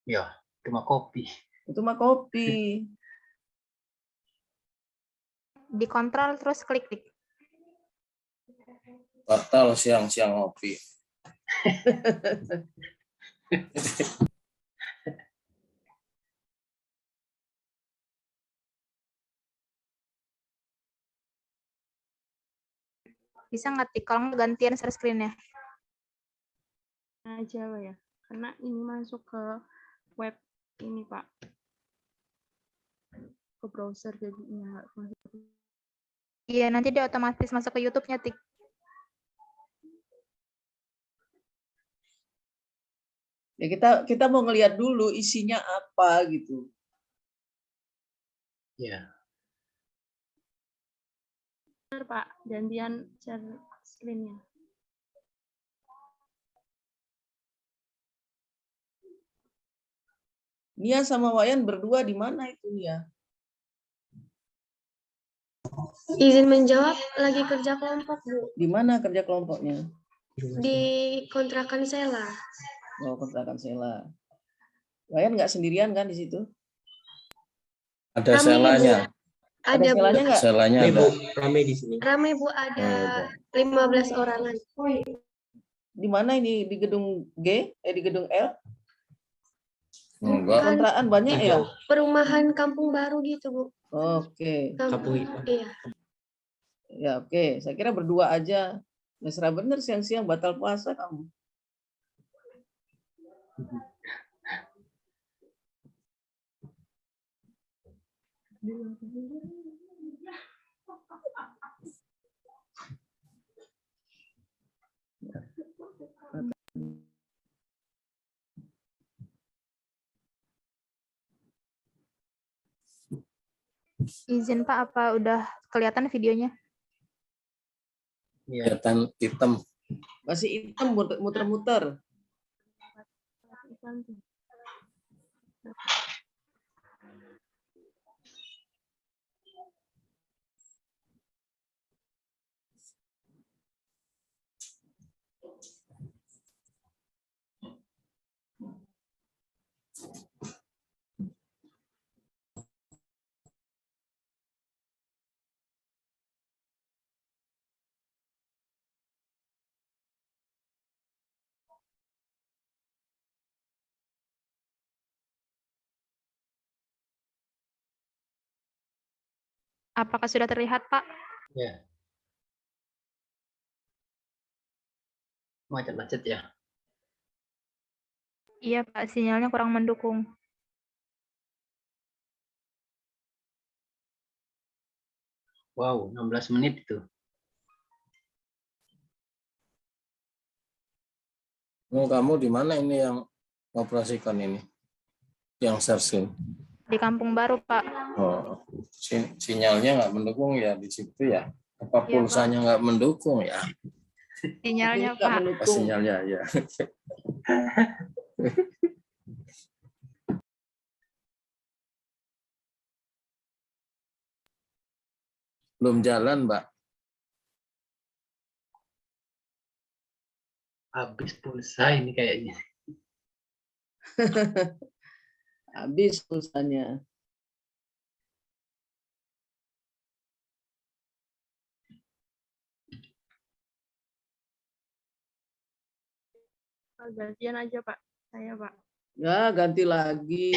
Ya, cuma copy. Itu mah copy. Dikontrol terus klik. Batal siang-siang ngopi. Bisa ngetik kalau nggak gantian share screen-nya. Aja ya, karena ini masuk ke web ini Pak, ke browser jadinya nggak masuk. Iya, nanti dia otomatis masuk ke YouTube-nya Tik. Ya kita mau ngelihat dulu isinya apa gitu. Ya. Benar Pak, gantian share screen-nya. Nia sama Wayan berdua di mana itu Nia? Izin menjawab, lagi kerja kelompok, Bu. Di mana kerja kelompoknya? Di kontrakan Sela. Oh, kontrakan Sela. Wayan nggak sendirian kan di situ? Ada Kami, selanya. Ada Ada Bu. selanya nggak? Selanya Rame, ada. Bu. Rame di sini. Rame Bu, ada 15 orangan. Di mana ini? Di gedung G? Di gedung L? Enggak. Kontrakan banyak ya? Perumahan Kampung Baru gitu Bu. Oke. Kampung Hitam. Iya. Ya oke. Saya kira berdua aja. Mesra bener siang-siang batal puasa kamu. Izin Pak, apa udah kelihatan videonya? Ya. Kelihatan hitam. Masih hitam muter-muter. Apakah sudah terlihat Pak? Ya. Macet-macet ya. Iya Pak, sinyalnya kurang mendukung. Wow, 16 menit itu. Kamu di mana ini yang operasikan ini? Yang searching? Di Kampung Baru Pak. Oh, sinyalnya nggak mendukung ya di situ ya? Apa Iya, pulsanya nggak mendukung ya? Sinyalnya Nggak Pak. Oh, mendukung. sinyalnya ya. Belum jalan, Mbak. Habis pulsa ini kayaknya. Habis pulsanya. Gantian aja Pak, saya Pak. Ya ganti lagi.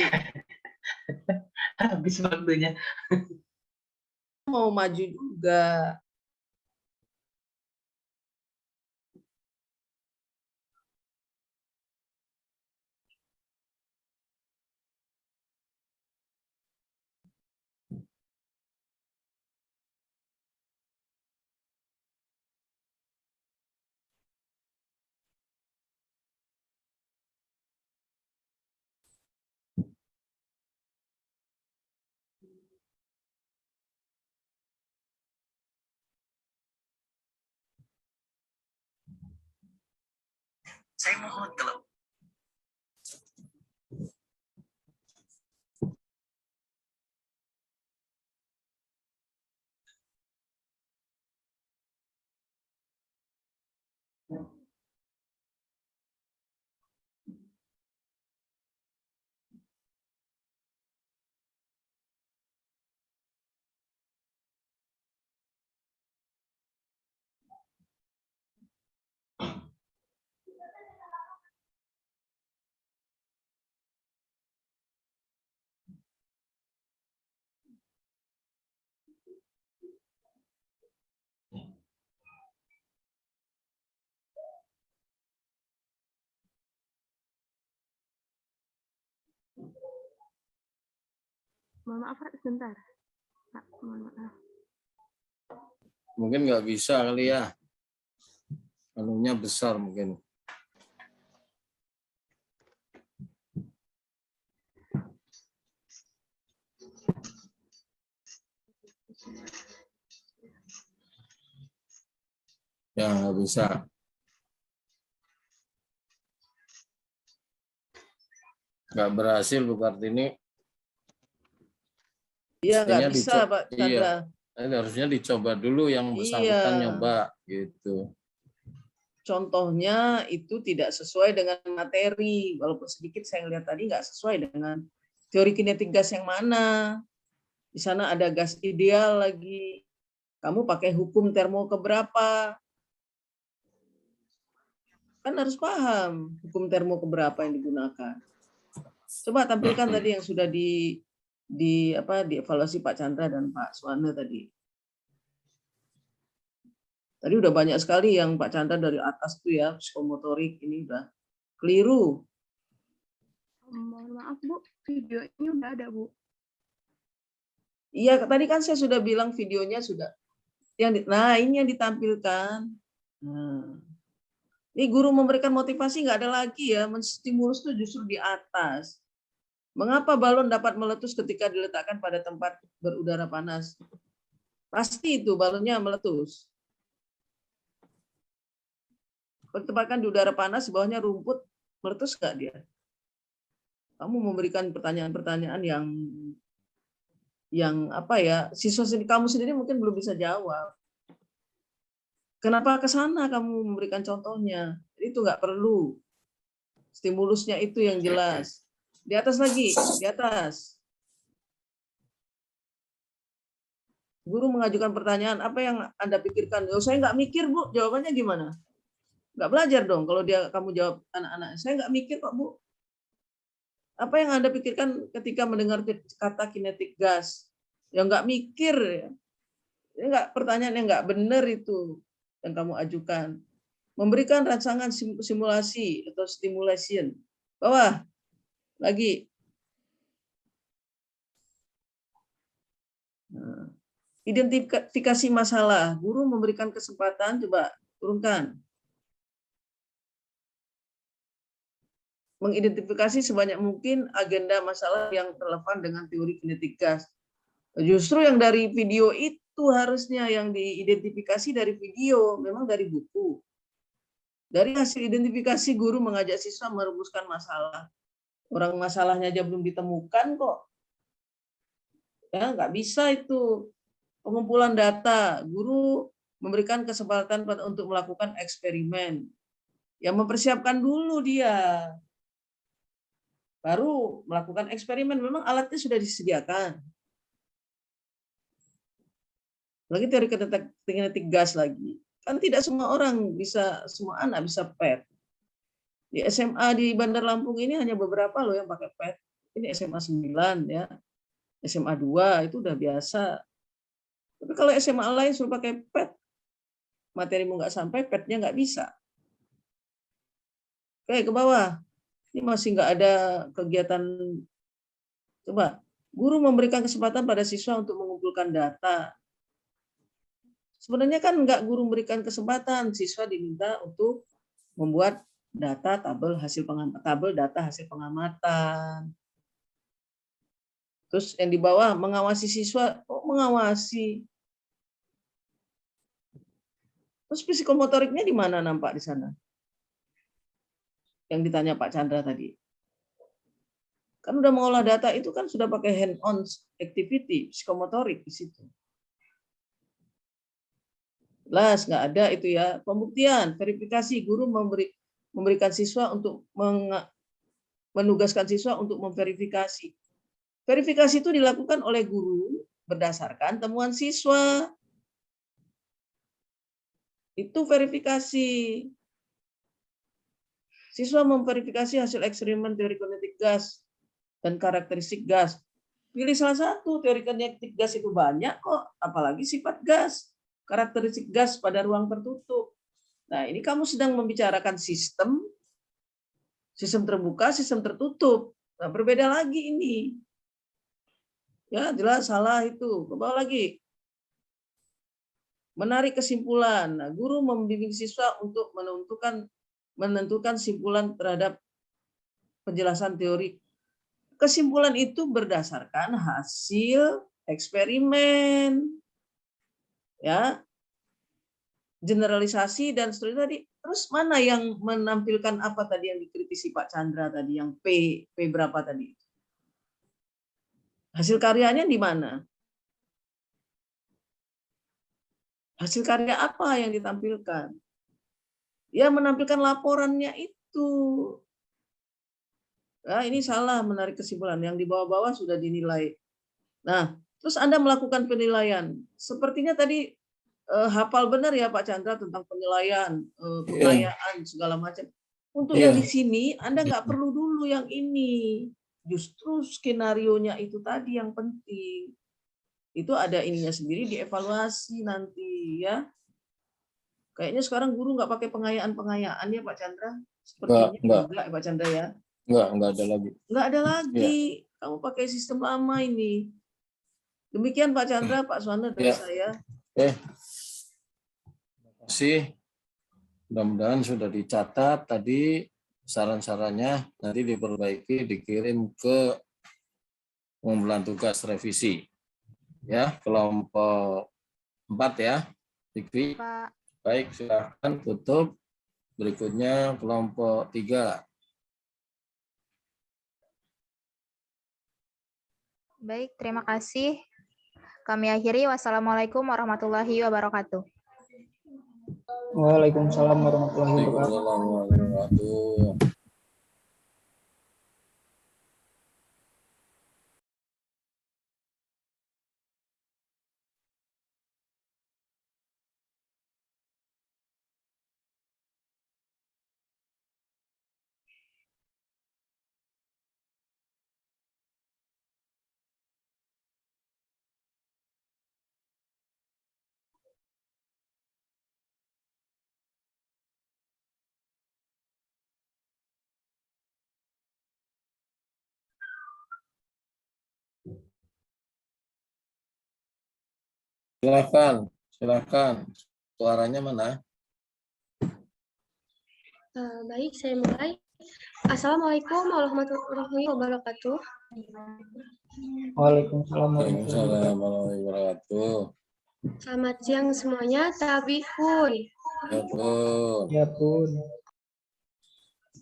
Habis waktunya. Mau maju juga. Saya mohon kalau Mohon maaf Pak, sebentar. Pak, mohon maaf. Mungkin nggak bisa kali ya. Anunya besar mungkin. Ya, nggak bisa. Nggak berhasil, Bu Kartini. Iya nggak Mestinya bisa Pak Chandra. Ini harusnya dicoba dulu yang bersangkutan Iya. nyoba gitu. Contohnya itu tidak sesuai dengan materi. Walaupun sedikit saya lihat tadi nggak sesuai dengan teori kinetik gas yang mana. Di sana ada gas ideal lagi. Kamu pakai hukum termo keberapa? Kan harus paham hukum termo keberapa yang digunakan. Coba tampilkan tadi yang sudah dievaluasi Pak Chandra dan Pak Suwana tadi. Tadi udah banyak sekali yang Pak Chandra dari atas tuh ya, psikomotorik ini udah keliru. Mohon maaf Bu, videonya udah ada Bu. Iya, tadi kan saya sudah bilang videonya sudah. Nah, ini yang ditampilkan. Nah, ini guru memberikan motivasi nggak ada lagi ya, menstimulus itu justru di atas. Mengapa balon dapat meletus ketika diletakkan pada tempat berudara panas? Pasti itu balonnya meletus. Ditempatkan di udara panas, di bawahnya rumput, meletus nggak dia? Kamu memberikan pertanyaan-pertanyaan yang apa ya, siswa kamu sendiri mungkin belum bisa jawab. Kenapa ke sana kamu memberikan contohnya? Itu nggak perlu. Stimulusnya itu yang jelas. Di atas lagi, di atas. Guru mengajukan pertanyaan, apa yang Anda pikirkan? Oh, saya nggak mikir, Bu. Jawabannya gimana? Nggak belajar dong kalau kamu jawab anak-anak. Saya nggak mikir kok, Bu. Apa yang Anda pikirkan ketika mendengar kata kinetik gas? Ya nggak mikir. Ya nggak, pertanyaan yang nggak benar itu yang kamu ajukan. Memberikan rancangan simulasi atau stimulation. Bawah. Lagi. Nah, identifikasi masalah. Guru memberikan kesempatan, coba turunkan. Mengidentifikasi sebanyak mungkin agenda masalah yang relevan dengan teori kinetik gas. Justru yang dari video itu harusnya yang diidentifikasi dari video, memang dari buku. Dari hasil identifikasi, guru mengajak siswa merumuskan masalah. Orang masalahnya aja belum ditemukan kok. Ya, nggak bisa itu. Pengumpulan data, guru memberikan kesempatan untuk melakukan eksperimen. Ya, mempersiapkan dulu dia. Baru melakukan eksperimen, memang alatnya sudah disediakan. Lagi teori kinetik gas lagi. Kan tidak semua orang bisa, semua anak bisa PET. Di SMA di Bandar Lampung ini hanya beberapa loh yang pakai PET. Ini SMA 9 ya. SMA 2 itu udah biasa. Tapi kalau SMA lain suruh pakai PET, materimu nggak sampai, PET-nya nggak bisa. Oke, ke bawah. Ini masih nggak ada kegiatan. Coba, guru memberikan kesempatan pada siswa untuk mengumpulkan data. Sebenarnya kan nggak guru memberikan kesempatan, siswa diminta untuk membuat data tabel data hasil pengamatan. Terus yang di bawah mengawasi siswa, mengawasi. Terus psikomotoriknya di mana nampak di sana? Yang ditanya Pak Chandra tadi. Kan udah mengolah data itu kan sudah pakai hand-on activity, psikomotorik di situ. Jelas nggak ada itu ya. Pembuktian, verifikasi, guru memberikan siswa untuk menugaskan siswa untuk memverifikasi. Verifikasi itu dilakukan oleh guru berdasarkan temuan siswa. Itu verifikasi. Siswa memverifikasi hasil eksperimen teori kinetik gas dan karakteristik gas. Pilih salah satu, teori kinetik gas itu banyak kok, apalagi sifat gas, karakteristik gas pada ruang tertutup. Nah, ini kamu sedang membicarakan sistem terbuka, sistem tertutup. Nah, berbeda lagi ini. Ya, jelas salah itu. Ke bawah lagi. Menarik kesimpulan. Nah, guru membimbing siswa untuk menentukan simpulan terhadap penjelasan teori. Kesimpulan itu berdasarkan hasil eksperimen, ya, generalisasi dan seterusnya tadi. Terus mana yang menampilkan apa tadi yang dikritisi Pak Chandra tadi, yang P berapa tadi? Hasil karyanya di mana? Hasil karya apa yang ditampilkan? Ya, menampilkan laporannya itu. Nah, ini salah menarik kesimpulan. Yang di bawah-bawah sudah dinilai. Nah, Terus Anda melakukan penilaian. Sepertinya tadi hafal benar ya Pak Chandra tentang penilaian, pengayaan segala macam. Untuk yang di sini Anda nggak perlu dulu yang ini. Justru skenarionya itu tadi yang penting. Itu ada ininya sendiri dievaluasi nanti ya. Kayaknya sekarang guru nggak pakai pengayaan ya Pak Chandra. Sepertinya enggak ya Pak Chandra ya. Enggak ada lagi. Enggak ada lagi. Kamu pakai sistem lama ini. Demikian Pak Chandra, Pak Suwana dari saya. Terima kasih. Mudah-mudahan sudah dicatat tadi saran-sarannya, nanti diperbaiki, dikirim ke pengumpulan tugas revisi. Ya, kelompok 4 ya. Dikri. Pak. Baik, silakan tutup. Berikutnya kelompok 3. Baik, terima kasih. Kami akhiri. Wassalamualaikum warahmatullahi wabarakatuh. Waalaikumsalam warahmatullahi wabarakatuh. Waalaikumsalam warahmatullahi wabarakatuh. Silakan. Suaranya mana? Baik, saya mulai. Assalamualaikum warahmatullahi wabarakatuh. Waalaikumsalam warahmatullahi wabarakatuh. Selamat siang semuanya. Tabihun. Ya pun.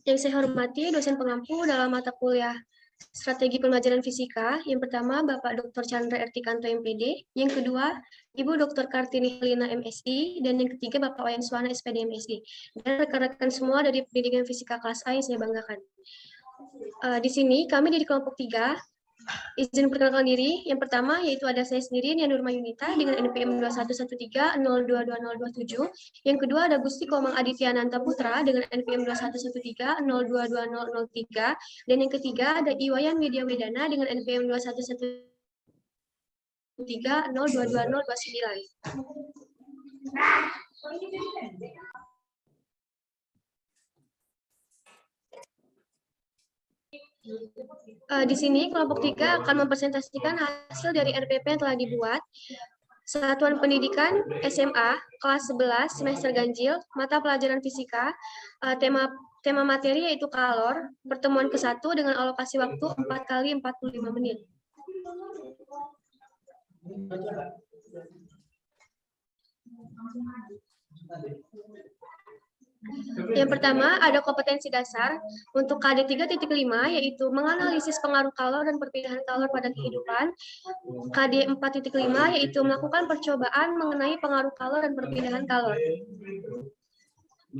Yang saya hormati dosen pengampu dalam mata kuliah Strategi Pembelajaran Fisika. Yang pertama, Bapak Dr. Chandra Ertikanto, MPD. Yang kedua, Ibu Dr. Kartini Helena, MSI. Dan yang ketiga, Bapak Wayan Suwana, SPD, MSI. Dan rekan-rekan semua dari pendidikan fisika kelas A yang saya banggakan. Di sini, kami di kelompok 3. Izin perkenalkan diri. Yang pertama yaitu ada saya sendiri, Nia Nurma Yunita dengan NPM 2113022027. Yang kedua ada Gusti Komang Aditya Nanta Putra dengan NPM 2113022003. Dan yang ketiga ada Iwayan Widya Wedana dengan NPM 2113022029. Di sini kelompok 3 akan mempresentasikan hasil dari RPP yang telah dibuat. Satuan Pendidikan SMA kelas 11 semester ganjil, mata pelajaran fisika, tema materi yaitu kalor, pertemuan ke-1 dengan alokasi waktu 4 kali 45 menit. Yang pertama ada kompetensi dasar untuk KD 3.5 yaitu menganalisis pengaruh kalor dan perpindahan kalor pada kehidupan. KD 4.5 yaitu melakukan percobaan mengenai pengaruh kalor dan perpindahan kalor.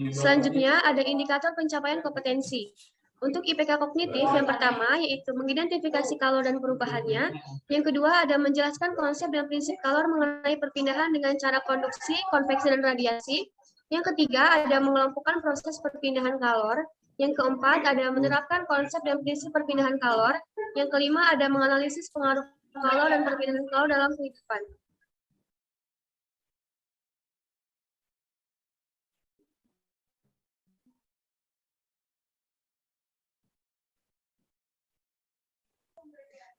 Selanjutnya ada indikator pencapaian kompetensi. Untuk IPK kognitif yang pertama yaitu mengidentifikasi kalor dan perubahannya. Yang kedua ada menjelaskan konsep dan prinsip kalor mengenai perpindahan dengan cara konduksi, konveksi, dan radiasi. Yang ketiga ada mengelompokkan proses perpindahan kalor. Yang keempat ada menerapkan konsep dan prinsip perpindahan kalor. Yang kelima ada menganalisis pengaruh kalor dan perpindahan kalor dalam kehidupan.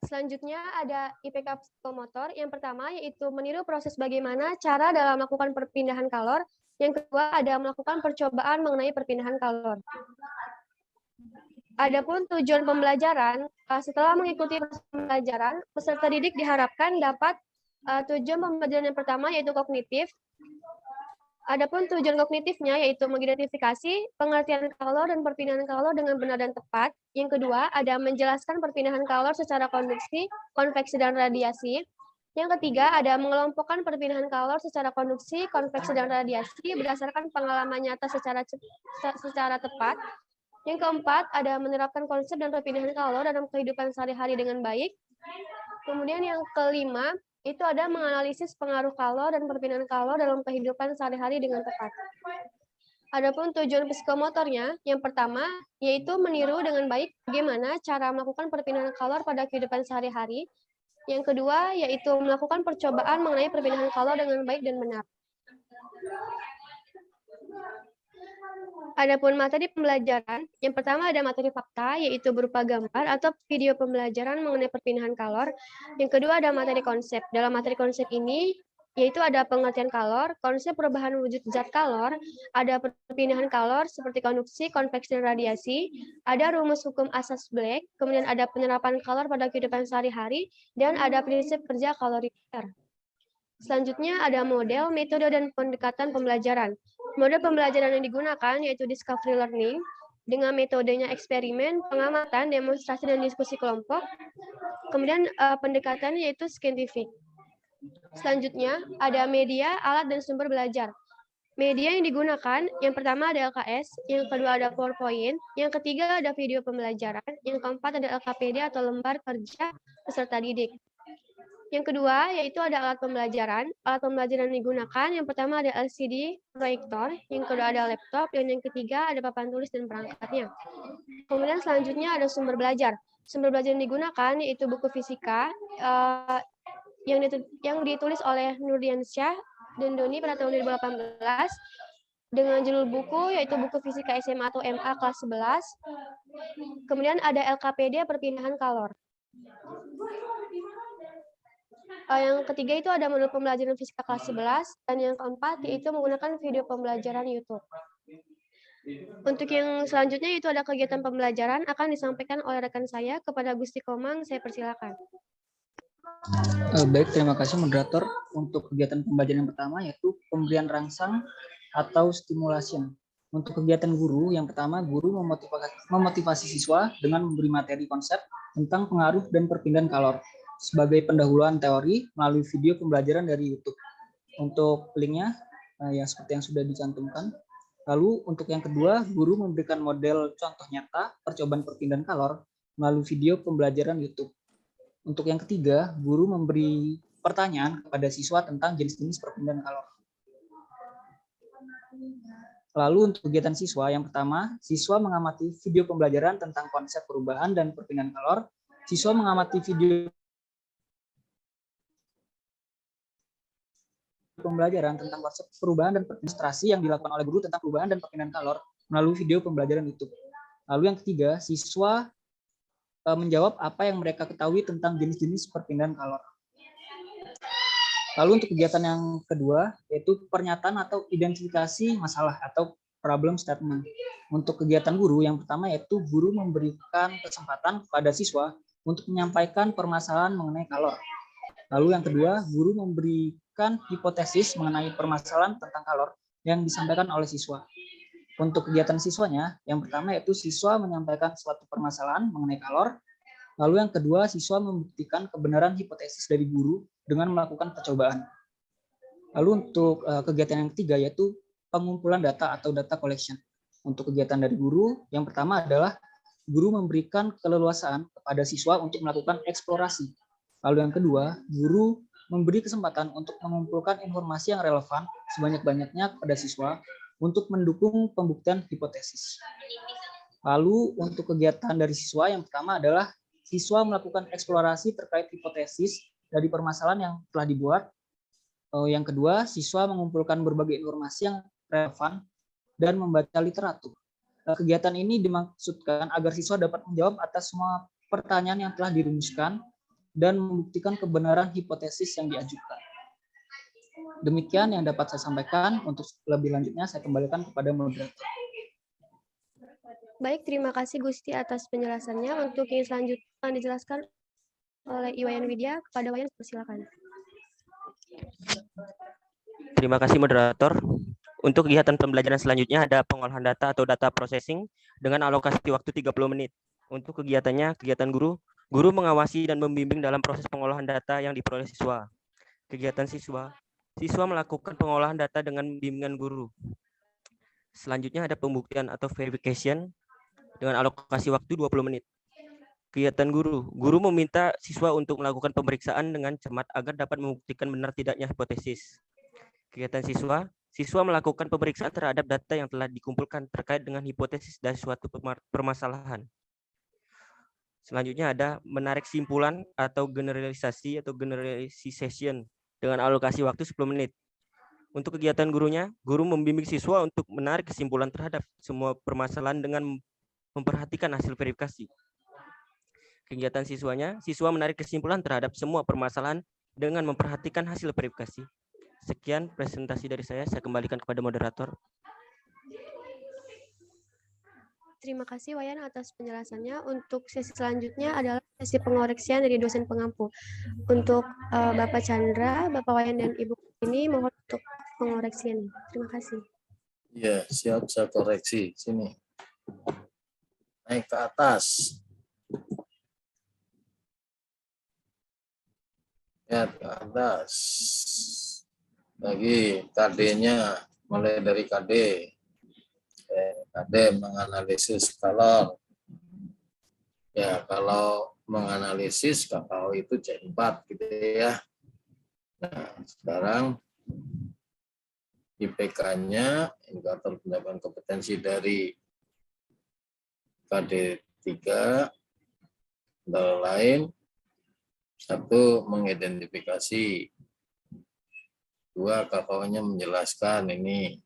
Selanjutnya ada IPK psikomotor. Yang pertama yaitu meniru proses bagaimana cara dalam melakukan perpindahan kalor. Yang kedua ada melakukan percobaan mengenai perpindahan kalor. Adapun tujuan pembelajaran, setelah mengikuti proses pembelajaran, peserta didik diharapkan dapat tujuan pembelajaran yang pertama yaitu kognitif. Adapun tujuan kognitifnya yaitu mengidentifikasi pengertian kalor dan perpindahan kalor dengan benar dan tepat. Yang kedua, ada menjelaskan perpindahan kalor secara konduksi, konveksi, dan radiasi. Yang ketiga, ada mengelompokkan perpindahan kalor secara konduksi, konveksi, dan radiasi berdasarkan pengalaman nyata secara tepat. Yang keempat, ada menerapkan konsep dan perpindahan kalor dalam kehidupan sehari-hari dengan baik. Kemudian yang kelima, itu ada menganalisis pengaruh kalor dan perpindahan kalor dalam kehidupan sehari-hari dengan tepat. Adapun tujuan psikomotornya, yang pertama yaitu meniru dengan baik bagaimana cara melakukan perpindahan kalor pada kehidupan sehari-hari. Yang kedua yaitu melakukan percobaan mengenai perpindahan kalor dengan baik dan benar. Adapun materi pembelajaran, yang pertama ada materi fakta, yaitu berupa gambar atau video pembelajaran mengenai perpindahan kalor. Yang kedua ada materi konsep. Dalam materi konsep ini, yaitu ada pengertian kalor, konsep perubahan wujud zat kalor, ada perpindahan kalor seperti konduksi, konveksi, dan radiasi, ada rumus hukum asas Black, kemudian ada penerapan kalor pada kehidupan sehari-hari, dan ada prinsip kerja kalorifer. Selanjutnya ada model, metode, dan pendekatan pembelajaran. Model pembelajaran yang digunakan yaitu discovery learning, dengan metodenya eksperimen, pengamatan, demonstrasi, dan diskusi kelompok. Kemudian pendekatannya yaitu scientific. Selanjutnya ada media, alat, dan sumber belajar. Media yang digunakan, yang pertama ada LKS, yang kedua ada PowerPoint, yang ketiga ada video pembelajaran, yang keempat ada LKPD atau lembar kerja peserta didik. Yang kedua, yaitu ada alat pembelajaran. Alat pembelajaran yang digunakan, yang pertama ada LCD proyektor, yang kedua ada laptop, dan yang ketiga ada papan tulis dan perangkatnya. Kemudian selanjutnya ada sumber belajar. Sumber belajar yang digunakan yaitu buku fisika yang ditulis oleh Nurdiansyah dan Doni pada tahun 2018 dengan judul buku yaitu buku fisika SMA atau MA kelas 11. Kemudian ada LKPD perpindahan kalor. Yang ketiga itu ada modul pembelajaran fisika kelas 11, dan yang keempat yaitu menggunakan video pembelajaran YouTube. Untuk yang selanjutnya itu ada kegiatan pembelajaran akan disampaikan oleh rekan saya kepada Gusti Komang, saya persilakan. Baik, terima kasih moderator. Untuk kegiatan pembelajaran yang pertama yaitu pemberian rangsang atau stimulation. Untuk kegiatan guru, yang pertama guru memotivasi siswa dengan memberi materi konsep tentang pengaruh dan perpindahan kalor sebagai pendahuluan teori melalui video pembelajaran dari YouTube. Untuk linknya ya seperti yang sudah dicantumkan. Lalu untuk yang kedua, guru memberikan model contoh nyata percobaan perpindahan kalor melalui video pembelajaran YouTube. Untuk yang ketiga, guru memberi pertanyaan kepada siswa tentang jenis-jenis perpindahan kalor. Lalu untuk kegiatan siswa, yang pertama, siswa mengamati video pembelajaran tentang konsep perubahan dan perpindahan kalor. Siswa mengamati video pembelajaran tentang konsep perubahan dan demonstrasi yang dilakukan oleh guru tentang perubahan dan perpindahan kalor melalui video pembelajaran YouTube. Lalu yang ketiga, siswa menjawab apa yang mereka ketahui tentang jenis-jenis perpindahan kalor. Lalu untuk kegiatan yang kedua, yaitu pernyataan atau identifikasi masalah atau problem statement. Untuk kegiatan guru, yang pertama yaitu guru memberikan kesempatan kepada siswa untuk menyampaikan permasalahan mengenai kalor. Lalu yang kedua, guru memberikan hipotesis mengenai permasalahan tentang kalor yang disampaikan oleh siswa. Untuk kegiatan siswanya, yang pertama yaitu siswa menyampaikan suatu permasalahan mengenai kalor. Lalu yang kedua, siswa membuktikan kebenaran hipotesis dari guru dengan melakukan percobaan. Lalu untuk kegiatan yang ketiga yaitu pengumpulan data atau data collection. Untuk kegiatan dari guru, yang pertama adalah guru memberikan keleluasaan kepada siswa untuk melakukan eksplorasi. Lalu yang kedua, guru memberi kesempatan untuk mengumpulkan informasi yang relevan sebanyak-banyaknya kepada siswa untuk mendukung pembuktian hipotesis. Lalu untuk kegiatan dari siswa, yang pertama adalah siswa melakukan eksplorasi terkait hipotesis dari permasalahan yang telah dibuat. Yang kedua, siswa mengumpulkan berbagai informasi yang relevan dan membaca literatur. Kegiatan ini dimaksudkan agar siswa dapat menjawab atas semua pertanyaan yang telah dirumuskan dan membuktikan kebenaran hipotesis yang diajukan. Demikian yang dapat saya sampaikan. Untuk lebih lanjutnya saya kembalikan kepada moderator. Baik, terima kasih Gusti atas penjelasannya. Untuk yang selanjutnya akan dijelaskan oleh Iwayan Widya. Kepada Wayan, silakan. Terima kasih moderator. Untuk kegiatan pembelajaran selanjutnya ada pengolahan data atau data processing dengan alokasi waktu 30 menit. Untuk kegiatannya, kegiatan guru mengawasi dan membimbing dalam proses pengolahan data yang diperoleh siswa. Kegiatan siswa melakukan pengolahan data dengan bimbingan guru. Selanjutnya ada pembuktian atau verification dengan alokasi waktu 20 menit. Kegiatan guru. Guru meminta siswa untuk melakukan pemeriksaan dengan cermat agar dapat membuktikan benar tidaknya hipotesis. Kegiatan siswa. Siswa melakukan pemeriksaan terhadap data yang telah dikumpulkan terkait dengan hipotesis dari suatu permasalahan. Selanjutnya ada menarik simpulan atau generalisasi atau generalization dengan alokasi waktu 10 menit. Untuk kegiatan gurunya, guru membimbing siswa untuk menarik kesimpulan terhadap semua permasalahan dengan memperhatikan hasil verifikasi. Kegiatan siswanya, siswa menarik kesimpulan terhadap semua permasalahan dengan memperhatikan hasil verifikasi. Sekian presentasi dari saya kembalikan kepada moderator. Terima kasih Wayan atas penjelasannya. Untuk sesi selanjutnya adalah sesi pengoreksian dari dosen pengampu. Untuk Bapak Chandra, Bapak Wayan dan Ibu ini mohon untuk pengoreksian. Terima kasih. Ya, siap, saya koreksi. Sini. Naik ke atas. Ya, ke atas. Lagi KD-nya, mulai dari KD. KD menganalisis kalor. Ya, kalau menganalisis kakao itu C4 gitu ya. Nah, sekarang IPK-nya, indikator pendapat kompetensi dari KD3, antara lain, 1, mengidentifikasi. 2, kakaonya menjelaskan ini.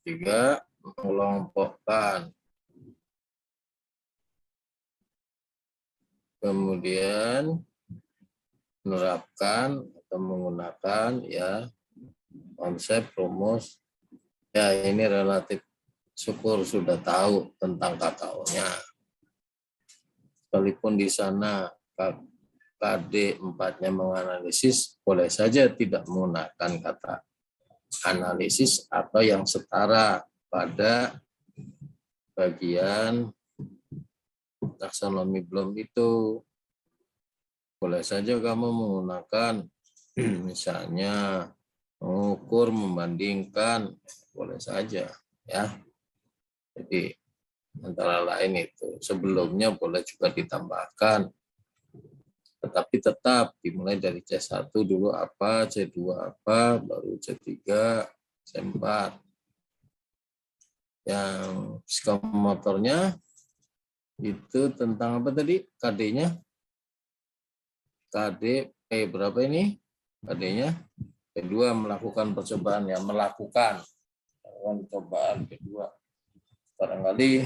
3, mengelompokkan. Kemudian menerapkan atau menggunakan ya konsep rumus. Ya, ini relatif syukur sudah tahu tentang kakaonya. Sekalipun di sana KD 4-nya menganalisis, boleh saja tidak menggunakan kata analisis atau yang setara pada bagian taksonomi belum itu. Boleh saja kamu menggunakan misalnya mengukur, membandingkan, boleh saja ya. Jadi antara lain itu. Sebelumnya boleh juga ditambahkan. Tetapi tetap dimulai dari C1 dulu apa, C2 apa, baru C3, C4. Yang psikomotornya itu tentang apa tadi? KD-nya? KD berapa ini? KD-nya? Kedua, melakukan percobaan ya, melakukan percobaan kedua. Barangkali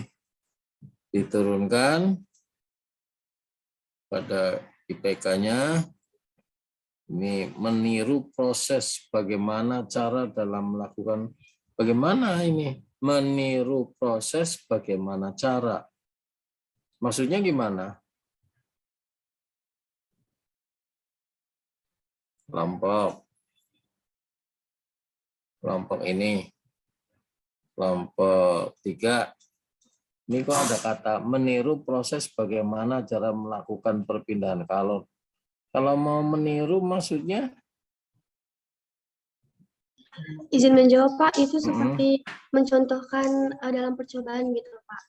diturunkan pada IPK-nya, ini meniru proses bagaimana cara dalam melakukan, bagaimana ini meniru proses bagaimana cara. Maksudnya gimana? Kelompok ini, kelompok 3. Ini kok ada kata meniru proses bagaimana cara melakukan perpindahan kalor. Kalau mau meniru maksudnya? Izin menjawab Pak, itu seperti mencontohkan dalam percobaan gitu Pak.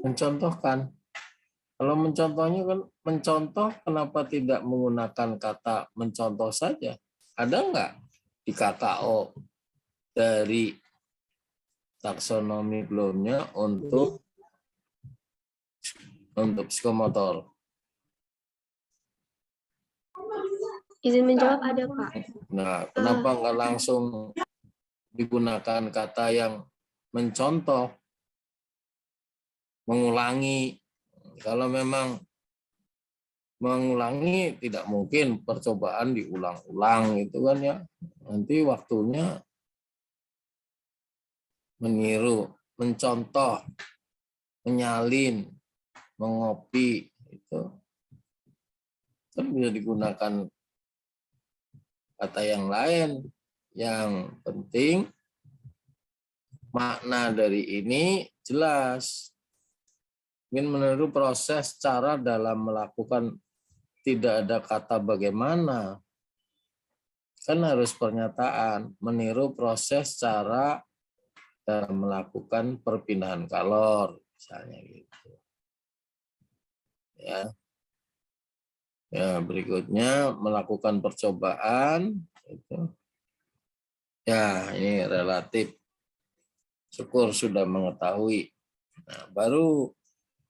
Mencontohkan. Kalau mencontohnya kan mencontoh, kenapa tidak menggunakan kata mencontoh saja? Ada nggak di KKO dari taksonomi belumnya untuk psikomotor? Izin menjawab ada Pak. Nah, kenapa nggak langsung digunakan kata yang mencontoh, mengulangi? Kalau memang mengulangi, tidak mungkin percobaan diulang-ulang gitu kan ya. Nanti waktunya meniru, mencontoh, menyalin, mengopi itu kan bisa digunakan kata yang lain. Yang penting makna dari ini jelas. Ingin meniru proses cara dalam melakukan, tidak ada kata bagaimana. Kan harus pernyataan, meniru proses cara dalam melakukan perpindahan kalor, misalnya gitu. Ya. Ya, berikutnya melakukan percobaan. Ya, ini relatif. Syukur sudah mengetahui. Nah, baru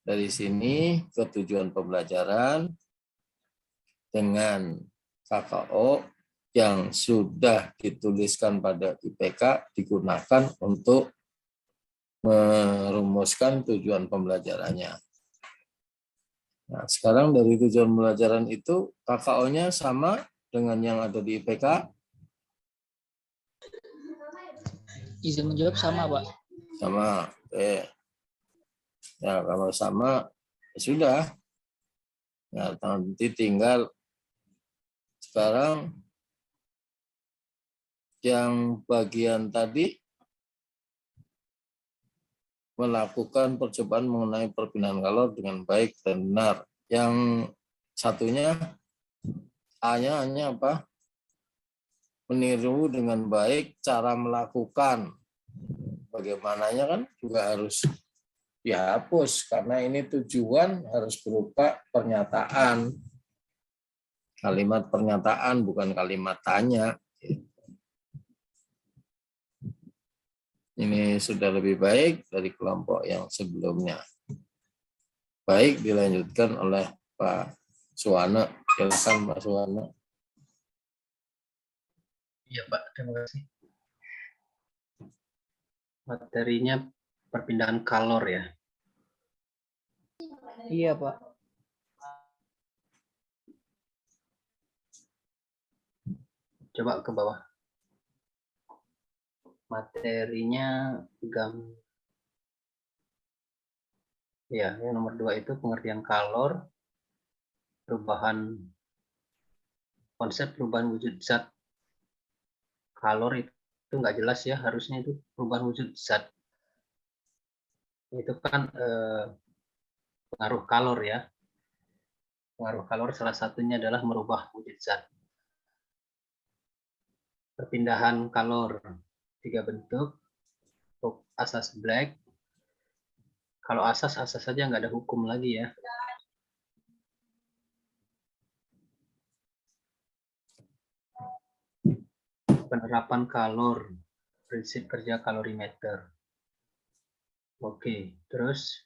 dari sini ke tujuan pembelajaran dengan KKO yang sudah dituliskan pada IPK digunakan untuk merumuskan tujuan pembelajarannya. Nah, sekarang dari tujuan pembelajaran itu KKO-nya sama dengan yang ada di IPK? Izin menjawab sama, Pak. Sama. Oke. Ya, kalau sama ya sudah. Ya, nanti tinggal sekarang yang bagian tadi melakukan percobaan mengenai perpindahan kalor dengan baik dan benar. Yang satunya A-nya hanya apa? Meniru dengan baik cara melakukan. Bagaimananya kan juga harus dihapus karena ini tujuan harus berupa pernyataan. Kalimat pernyataan bukan kalimat tanya. Ini sudah lebih baik dari kelompok yang sebelumnya. Baik, dilanjutkan oleh Pak Suwana. Silakan Pak Suwana. Iya Pak, terima kasih. Materinya perpindahan kalor ya. Iya, Pak. Coba ke bawah. Materinya ya, yang nomor 2 itu pengertian kalor, konsep perubahan wujud zat. Kalor itu nggak jelas ya, harusnya itu perubahan wujud zat. Itu kan pengaruh kalor ya. Pengaruh kalor salah satunya adalah merubah wujud zat. Perpindahan kalor 3 bentuk. Asas Black. Kalau asas saja nggak ada hukum lagi ya. Penerapan kalor, prinsip kerja kalorimeter. Oke, terus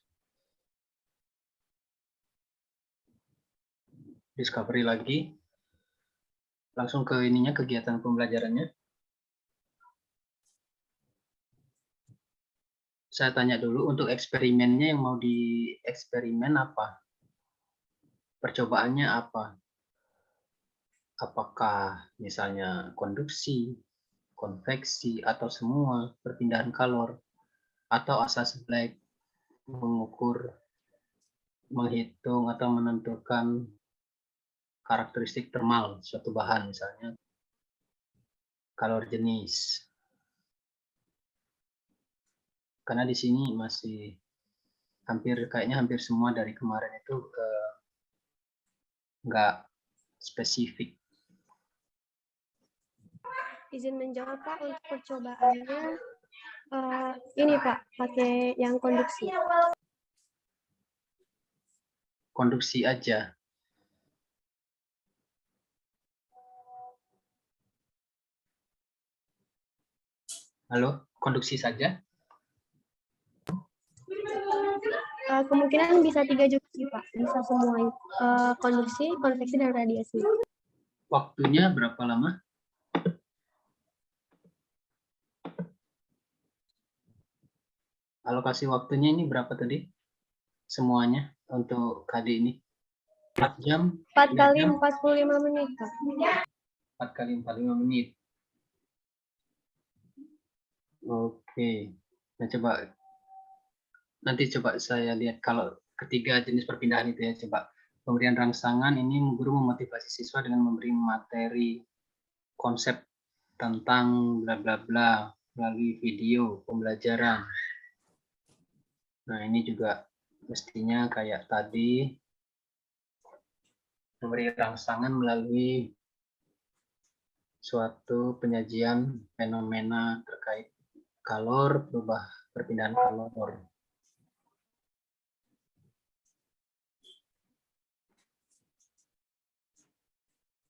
discovery lagi. Langsung ke ininya, kegiatan pembelajarannya. Saya tanya dulu, untuk eksperimennya yang mau dieksperimen apa? Percobaannya apa? Apakah misalnya konduksi, konveksi, atau semua perpindahan kalor? Atau asas Black, mengukur, menghitung, atau menentukan karakteristik termal suatu bahan, misalnya kalor jenis. Karena di sini masih kayaknya hampir semua dari kemarin itu nggak spesifik. Izin menjawab Pak, untuk percobaannya ini Pak, pakai yang konduksi. Konduksi aja. Halo, konduksi saja? Kemungkinan bisa 3 juga sih Pak, bisa semua konduksi, konveksi, dan radiasi. Waktunya berapa lama? Alokasi waktunya ini berapa tadi? Semuanya untuk KD ini? 4 jam? 4 kali 45 menit Pak. 4 kali 45 menit. Oke. Nah, nanti coba saya lihat kalau ketiga jenis perpindahan itu ya. Coba pemberian rangsangan ini guru memotivasi siswa dengan memberi materi konsep tentang bla bla bla melalui video pembelajaran. Nah, ini juga mestinya kayak tadi, memberi rangsangan melalui suatu penyajian fenomena terkait kalor, perpindahan kalor.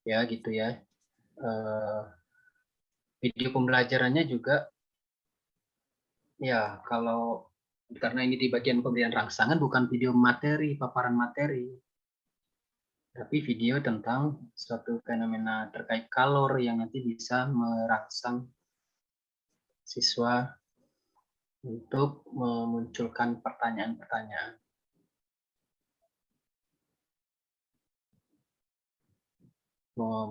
Ya gitu ya. Video pembelajarannya juga ya, kalau karena ini di bagian pemberian rangsangan bukan video materi, paparan materi, tapi video tentang suatu fenomena terkait kalor yang nanti bisa merangsang siswa untuk memunculkan pertanyaan-pertanyaan.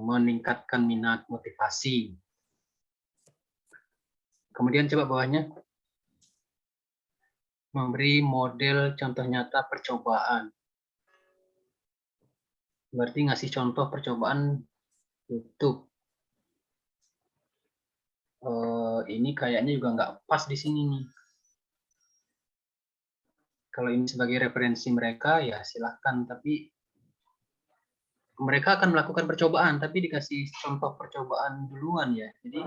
Meningkatkan minat, motivasi. Kemudian coba bawahnya, memberi model contoh nyata percobaan. Berarti ngasih contoh percobaan YouTube. Ini kayaknya juga nggak pas di sini nih. Kalau ini sebagai referensi mereka, ya silahkan. Tapi mereka akan melakukan percobaan, tapi dikasih contoh percobaan duluan ya. Jadi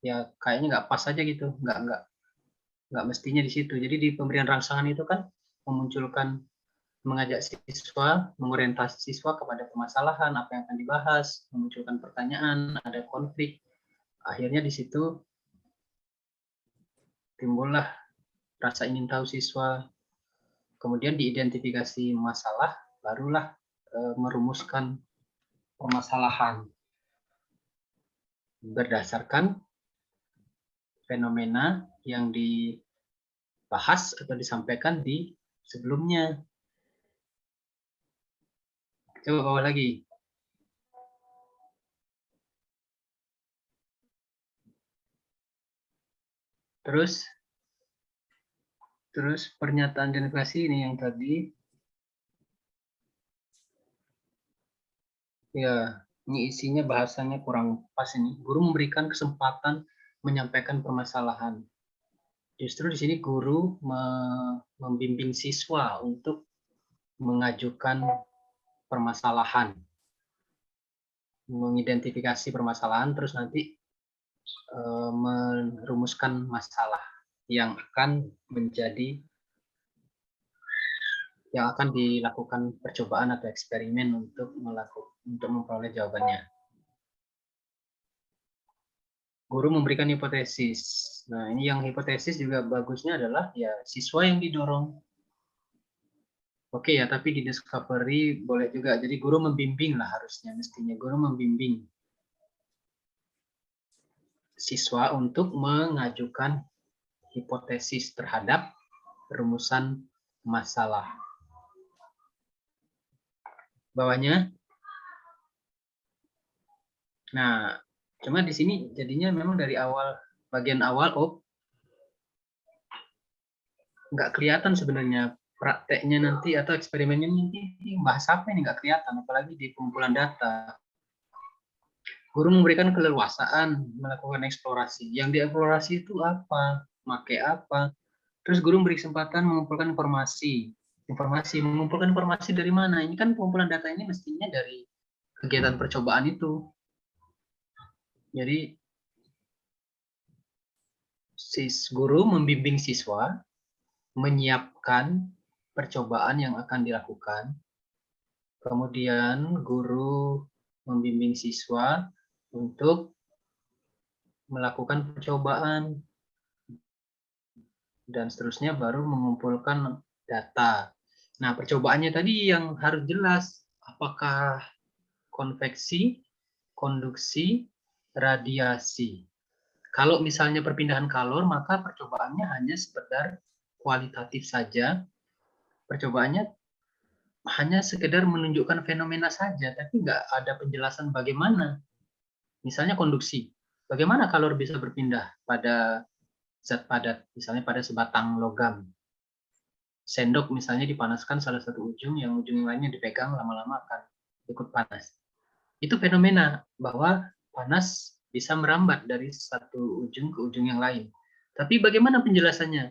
ya kayaknya nggak pas aja gitu, nggak mestinya di situ. Jadi di pemberian rangsangan itu kan memunculkan, mengajak siswa, mengorientasi siswa kepada permasalahan apa yang akan dibahas, memunculkan pertanyaan, ada konflik. Akhirnya di situ timbullah rasa ingin tahu siswa. Kemudian diidentifikasi masalah, barulah merumuskan permasalahan berdasarkan fenomena yang dibahas atau disampaikan di sebelumnya. Coba bawa lagi. Terus pernyataan identifikasi ini yang tadi. Ya, ini isinya bahasanya kurang pas ini. Guru memberikan kesempatan menyampaikan permasalahan. Justru di sini guru membimbing siswa untuk mengajukan permasalahan, mengidentifikasi permasalahan, terus nanti merumuskan masalah yang akan dilakukan percobaan atau eksperimen untuk memperoleh jawabannya. Guru memberikan hipotesis. Nah, ini yang hipotesis juga bagusnya adalah ya siswa yang didorong. Oke ya, tapi di discovery boleh juga. Jadi guru membimbing lah harusnya, mestinya guru membimbing siswa untuk mengajukan hipotesis terhadap rumusan masalah. Bawahnya. Nah, cuma di sini jadinya memang dari awal, bagian awal, nggak kelihatan sebenarnya prakteknya nanti atau eksperimennya nanti bahas apa ini, nggak kelihatan, apalagi di pengumpulan data. Guru memberikan keleluasaan melakukan eksplorasi. Yang dieksplorasi itu apa, pakai apa. Terus guru memberi kesempatan mengumpulkan informasi. Mengumpulkan informasi dari mana? Ini kan pengumpulan data ini mestinya dari kegiatan percobaan itu. Jadi guru membimbing siswa menyiapkan percobaan yang akan dilakukan. Kemudian guru membimbing siswa untuk melakukan percobaan dan seterusnya, baru mengumpulkan data. Nah, percobaannya tadi yang harus jelas, apakah konveksi, konduksi, radiasi. Kalau misalnya perpindahan kalor, maka percobaannya hanya sekedar kualitatif saja. Percobaannya hanya sekedar menunjukkan fenomena saja, tapi nggak ada penjelasan bagaimana. Misalnya konduksi, bagaimana kalor bisa berpindah pada zat padat, misalnya pada sebatang logam. Sendok misalnya dipanaskan salah satu ujung, yang ujung lainnya dipegang, lama-lama akan ikut panas. Itu fenomena bahwa panas bisa merambat dari satu ujung ke ujung yang lain. Tapi bagaimana penjelasannya?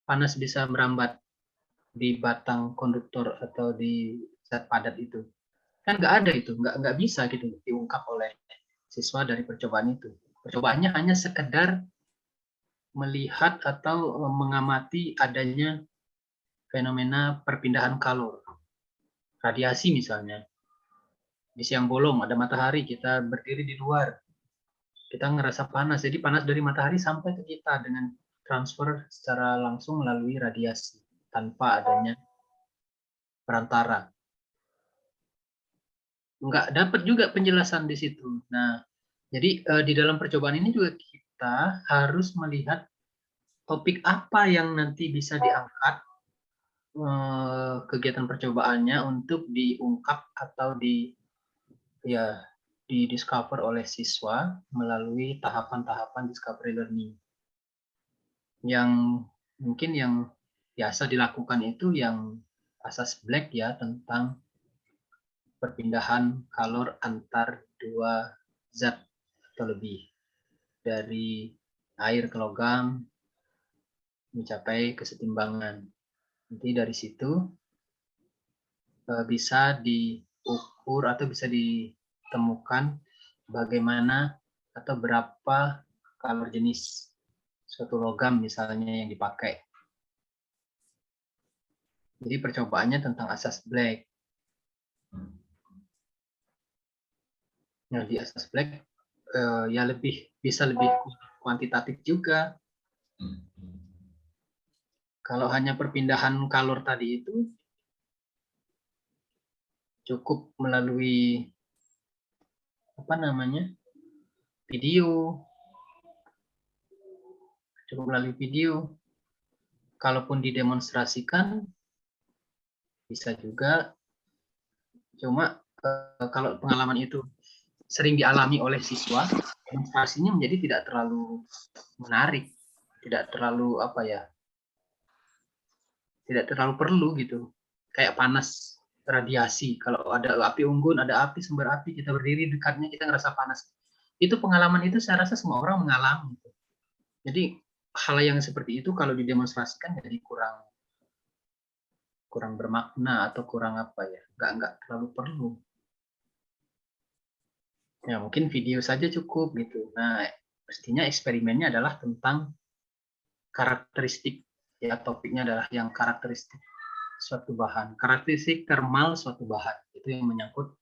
Panas bisa merambat di batang konduktor atau di zat padat itu. Kan nggak ada itu, nggak bisa gitu diungkap oleh siswa dari percobaan itu. Percobaannya hanya sekedar melihat atau mengamati adanya fenomena perpindahan kalor. radiasi misalnya. Di siang bolong ada matahari, kita berdiri di luar, kita ngerasa panas. Jadi panas dari matahari sampai ke kita dengan transfer secara langsung melalui radiasi tanpa adanya perantara. Nggak dapat juga penjelasan di situ. Nah, jadi di dalam percobaan ini juga kita harus melihat topik apa yang nanti bisa diangkat kegiatan percobaannya untuk diungkap atau di discover oleh siswa melalui tahapan-tahapan discovery learning. Yang mungkin yang biasa dilakukan itu yang asas Black ya, tentang perpindahan kalor antar dua zat atau lebih dari air ke logam mencapai kesetimbangan. Nanti dari situ bisa diukur atau bisa ditemukan bagaimana atau berapa kalor jenis suatu logam misalnya yang dipakai. Jadi percobaannya tentang asas Black. Nah, di asas Black ya bisa lebih kuantitatif juga. Kalau hanya perpindahan kalor tadi itu cukup melalui video. Cukup melalui video. Kalaupun didemonstrasikan bisa juga. Cuma kalau pengalaman itu sering dialami oleh siswa, demonstrasinya menjadi tidak terlalu menarik, tidak terlalu tidak terlalu perlu gitu. Kayak panas radiasi, kalau ada api unggun, ada api, sumber api, kita berdiri dekatnya, kita ngerasa panas. Itu pengalaman itu saya rasa semua orang mengalami. Jadi hal yang seperti itu kalau didemonstrasikan jadi kurang bermakna atau kurang nggak terlalu perlu. Ya mungkin video saja cukup gitu. Nah, mestinya eksperimennya adalah tentang karakteristik, ya topiknya adalah yang karakteristik suatu bahan, karakteristik termal suatu bahan. Itu yang menyangkut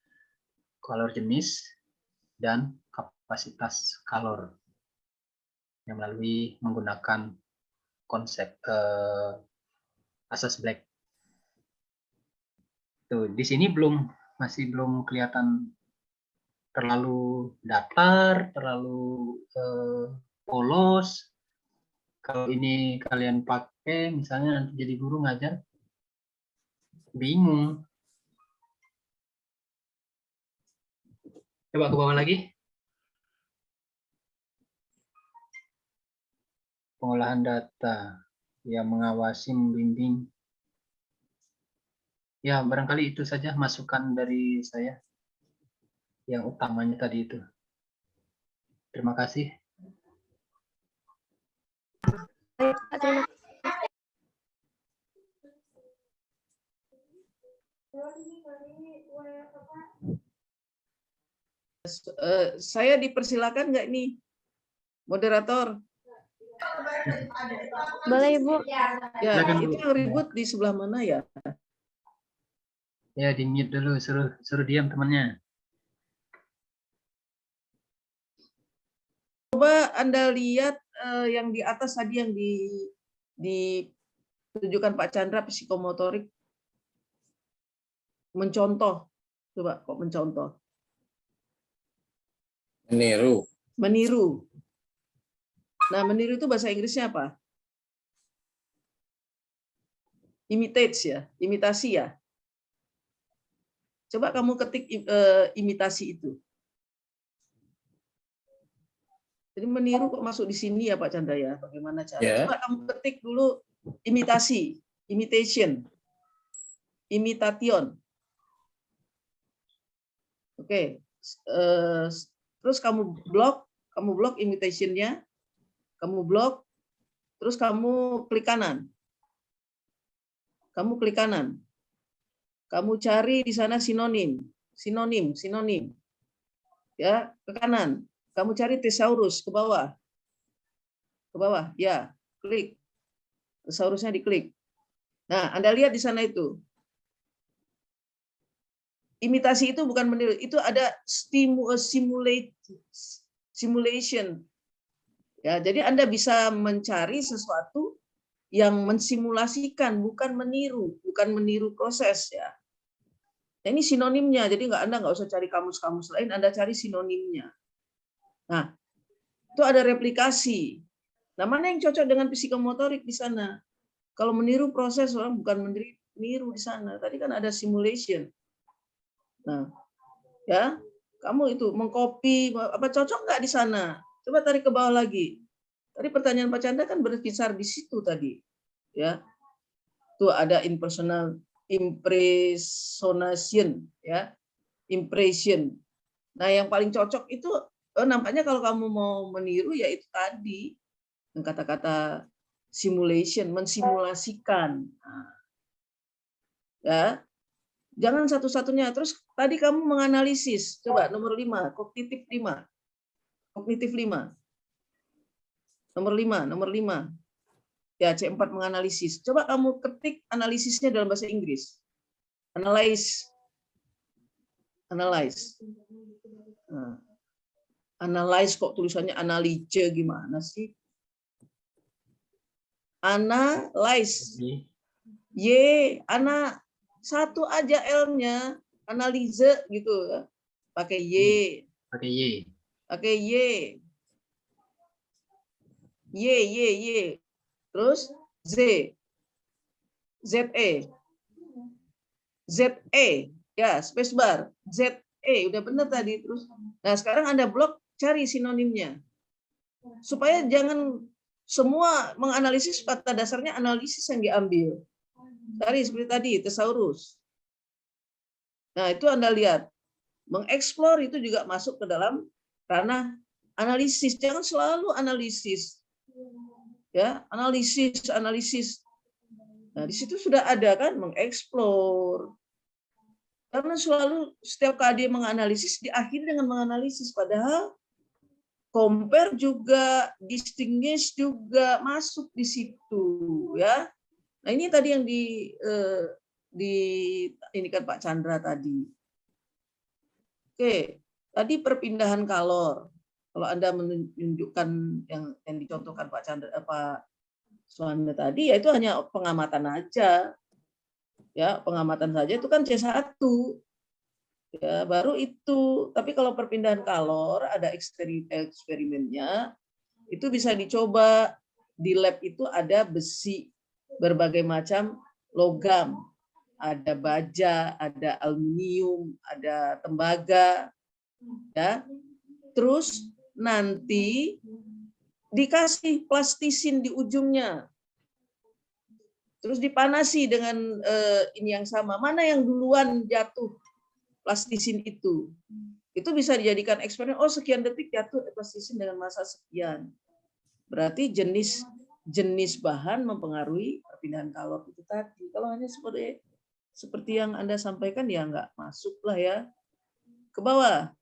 kalor jenis dan kapasitas kalor yang melalui menggunakan konsep asas Black. Tuh, di sini masih belum kelihatan terlalu datar, terlalu polos. Kalau ini kalian pakai, misalnya nanti jadi guru ngajar, bingung. Coba ke bawah lagi. Pengolahan data yang mengawasi, membimbing. Ya, barangkali itu saja masukan dari saya. Yang utamanya tadi itu. Terima kasih. Saya dipersilakan nggak ini, moderator? Boleh, Ibu. Ya, itu yang ribut di sebelah mana ya? Ya, di mute dulu, suruh diam temannya. Coba Anda lihat yang di atas tadi yang ditunjukkan Pak Chandra, psikomotorik. Mencontoh. Coba kok mencontoh. Meniru. Meniru. Nah, meniru itu bahasa Inggrisnya apa? Imitates ya, imitasi ya. Coba kamu ketik imitasi itu. Jadi meniru kok masuk di sini ya Pak Chandra ya? Bagaimana cara? Yeah. Coba kamu ketik dulu imitasi, imitation, imitation. Oke. Terus kamu blok imitation-nya, kamu blok, terus kamu klik kanan. Kamu klik kanan. Kamu cari di sana sinonim. Ya, ke kanan. Kamu cari thesaurus ke bawah. Ke bawah, ya. Klik. Thesaurusnya diklik. Nah, Anda lihat di sana itu. Imitasi itu bukan meniru, itu ada simulation. Ya, jadi Anda bisa mencari sesuatu yang mensimulasikan, bukan meniru proses ya. Nah, ini sinonimnya, jadi Anda nggak usah cari kamus-kamus lain, Anda cari sinonimnya. Nah, itu ada replikasi. Nah, mana yang cocok dengan psikomotorik di sana? Kalau meniru proses, orang bukan meniru di sana. Tadi kan ada simulation. Nah, ya, kamu itu mengcopy, apa cocok nggak di sana? Coba tarik ke bawah lagi. Tadi pertanyaan Pak Chandra kan berkisar di situ tadi, ya. Tuh ada impersonal impersonation, ya, impression. Nah, yang paling cocok itu nampaknya kalau kamu mau meniru ya itu tadi kata-kata simulation, mensimulasikan. Nah, ya, jangan satu-satunya. Terus tadi kamu menganalisis. Coba nomor 5, kognitif 5. Kognitif 5. Nomor 5. Ya, C4 menganalisis. Coba kamu ketik analisisnya dalam bahasa Inggris. Analyze. Nah, analyze kok tulisannya analyze gimana sih? Analyze. Satu aja L-nya, analise gitu ya. Pakai Y. Y. Terus Z. Ya, spacebar. Udah benar tadi. Terus. Nah, sekarang Anda blok cari sinonimnya. Supaya jangan semua menganalisis pada dasarnya analisis yang diambil. Tadi seperti tadi, thesaurus. Nah, itu Anda lihat. Mengeksplor itu juga masuk ke dalam ranah analisis. Jangan selalu analisis. Ya, analisis. Nah, di situ sudah ada kan mengeksplor. Karena selalu setiap KD menganalisis diakhiri dengan menganalisis, padahal compare juga, distinguish juga masuk di situ, ya. Nah, ini tadi yang ini kan Pak Chandra tadi. Oke, tadi perpindahan kalor. Kalau Anda menunjukkan yang dicontohkan Pak Chandra, Pak Suwanda tadi, ya itu hanya pengamatan aja. Ya, pengamatan saja itu kan C1. Ya, baru itu. Tapi kalau perpindahan kalor ada eksperimennya, itu bisa dicoba. Di lab itu ada besi, berbagai macam logam. Ada baja, ada aluminium, ada tembaga. Ya. Terus nanti dikasih plastisin di ujungnya. Terus dipanasi dengan ini yang sama. Mana yang duluan jatuh plastisin itu? Itu bisa dijadikan eksperimen. Oh, sekian detik jatuh plastisin dengan massa sekian. Berarti jenis bahan mempengaruhi perpindahan kalor itu tadi. Kalau hanya seperti yang Anda sampaikan ya nggak masuk lah ya. Ke bawah.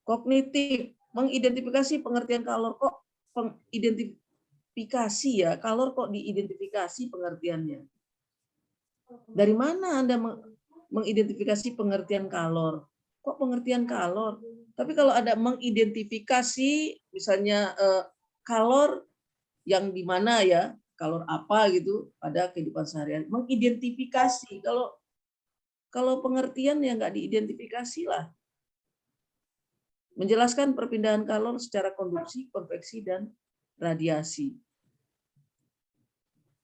Kognitif, mengidentifikasi pengertian kalor. Kok pengidentifikasi ya, kalor kok diidentifikasi pengertiannya? Dari mana Anda mengidentifikasi pengertian kalor? Kok pengertian kalor? Tapi kalau ada mengidentifikasi, misalnya kalor yang di mana ya, kalor apa gitu pada kehidupan sehari-hari, mengidentifikasi. Kalau pengertian ya nggak diidentifikasi lah. Menjelaskan perpindahan kalor secara konduksi, konveksi, dan radiasi.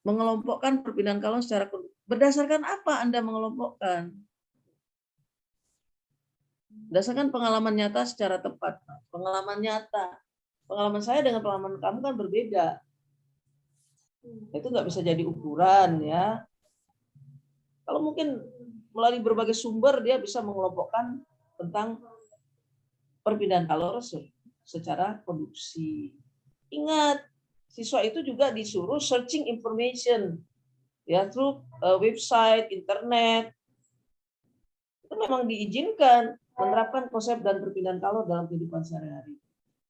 Mengelompokkan perpindahan kalor secara konduksi. Berdasarkan apa Anda mengelompokkan? Berdasarkan pengalaman nyata secara tepat. Pengalaman nyata. Pengalaman saya dengan pengalaman kamu kan berbeda. Itu nggak bisa jadi ukuran ya. Kalau mungkin melalui berbagai sumber dia bisa mengelompokkan tentang perpindahan kalor secara konduksi. Ingat, siswa itu juga disuruh searching information ya through website, internet. Itu memang diizinkan menerapkan konsep dan perpindahan kalor dalam kehidupan sehari-hari.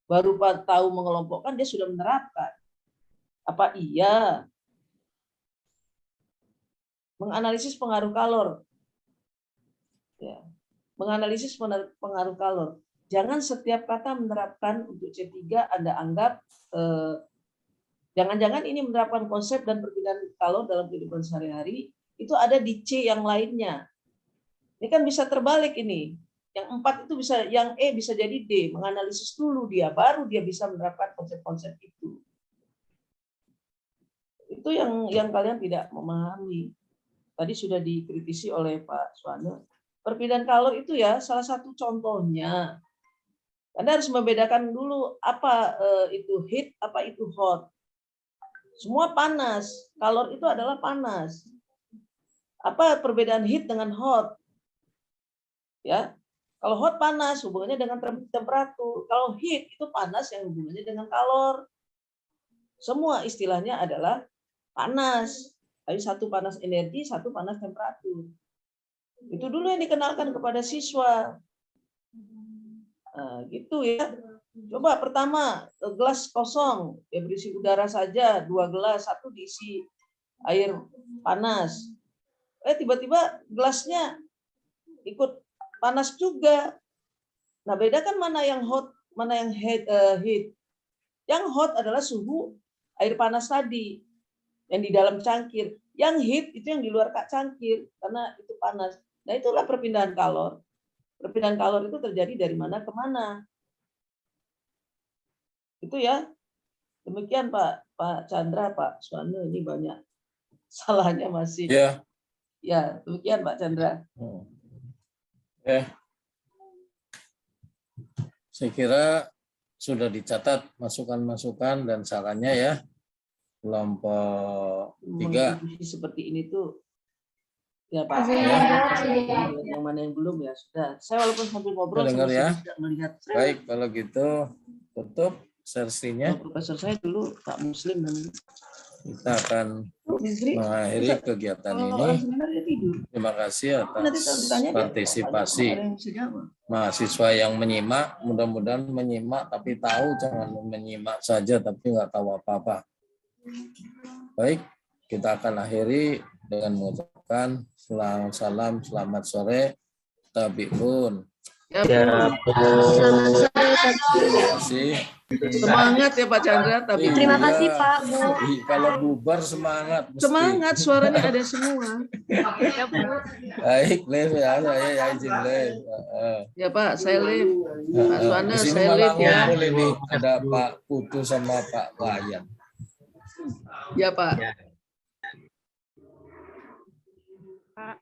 Baru tahu mengelompokkan dia sudah menerapkan. Apa iya? Menganalisis pengaruh kalor. menganalisis pengaruh kalor. Jangan setiap kata menerapkan untuk C3 Anda anggap jangan-jangan ini menerapkan konsep dan perbedaan kalor dalam kehidupan sehari-hari, itu ada di C yang lainnya. Ini kan bisa terbalik ini. Yang 4 itu bisa, yang E bisa jadi D, menganalisis dulu dia, baru dia bisa menerapkan konsep-konsep itu. Itu yang kalian tidak memahami. Tadi sudah dikritisi oleh Pak Suwana. Perbedaan kalor itu ya salah satu contohnya. Anda harus membedakan dulu apa itu heat, apa itu hot. Semua panas. Kalor itu adalah panas. Apa perbedaan heat dengan hot? Ya, kalau hot panas hubungannya dengan temperatur. Kalau heat itu panas yang hubungannya dengan kalor. Semua istilahnya adalah panas. Tapi satu panas energi, satu panas temperatur. Itu dulu yang dikenalkan kepada siswa. Nah, gitu ya. Coba pertama gelas kosong, ya berisi udara saja, 2 gelas, 1 diisi air panas. Tiba-tiba gelasnya ikut panas juga. Nah, bedakan mana yang hot, mana yang heat. Yang hot adalah suhu air panas tadi yang di dalam cangkir. Yang heat itu yang di luar cangkir karena itu panas. Nah, itulah perpindahan kalor. Perpindahan kalor itu terjadi dari mana ke mana. Itu ya. Demikian Pak Chandra, Pak Suwana, ini banyak salahnya masih. Ya. Ya, demikian Pak Chandra. Saya kira sudah dicatat masukan-masukan dan sarannya ya. Kelompok 3. Seperti ini tuh ya Pak. Yang mana yang belum ya sudah. Saya walaupun sambil ngobrol dengar ya. Melihat. Baik, kalau gitu tutup sesinya. Profesor saya dulu Pak Muslim dan kita akan mengakhiri kegiatan ini. Terima kasih atas partisipasi mahasiswa yang menyimak. Mudah-mudahan menyimak tapi tahu, jangan menyimak saja tapi nggak tahu apa-apa. Baik, kita akan akhiri dengan mengucapkan salam selamat sore, tabiun. Ya, Selamat sore, Terima kasih. Semangat ya Pak Chandra. Tapi Terima kasih Pak, Bu. Kalau bubar semangat. Mesti. Semangat, suaranya ada semua. Baik, Lev ya, saya ya izin Lev. Ya Pak, saya Lev. Pak Suwana, Di sini saya malah Lev ya. ngumpul ini, ada Pak Putu sama Pak Wayan. Ya Pak. Pak.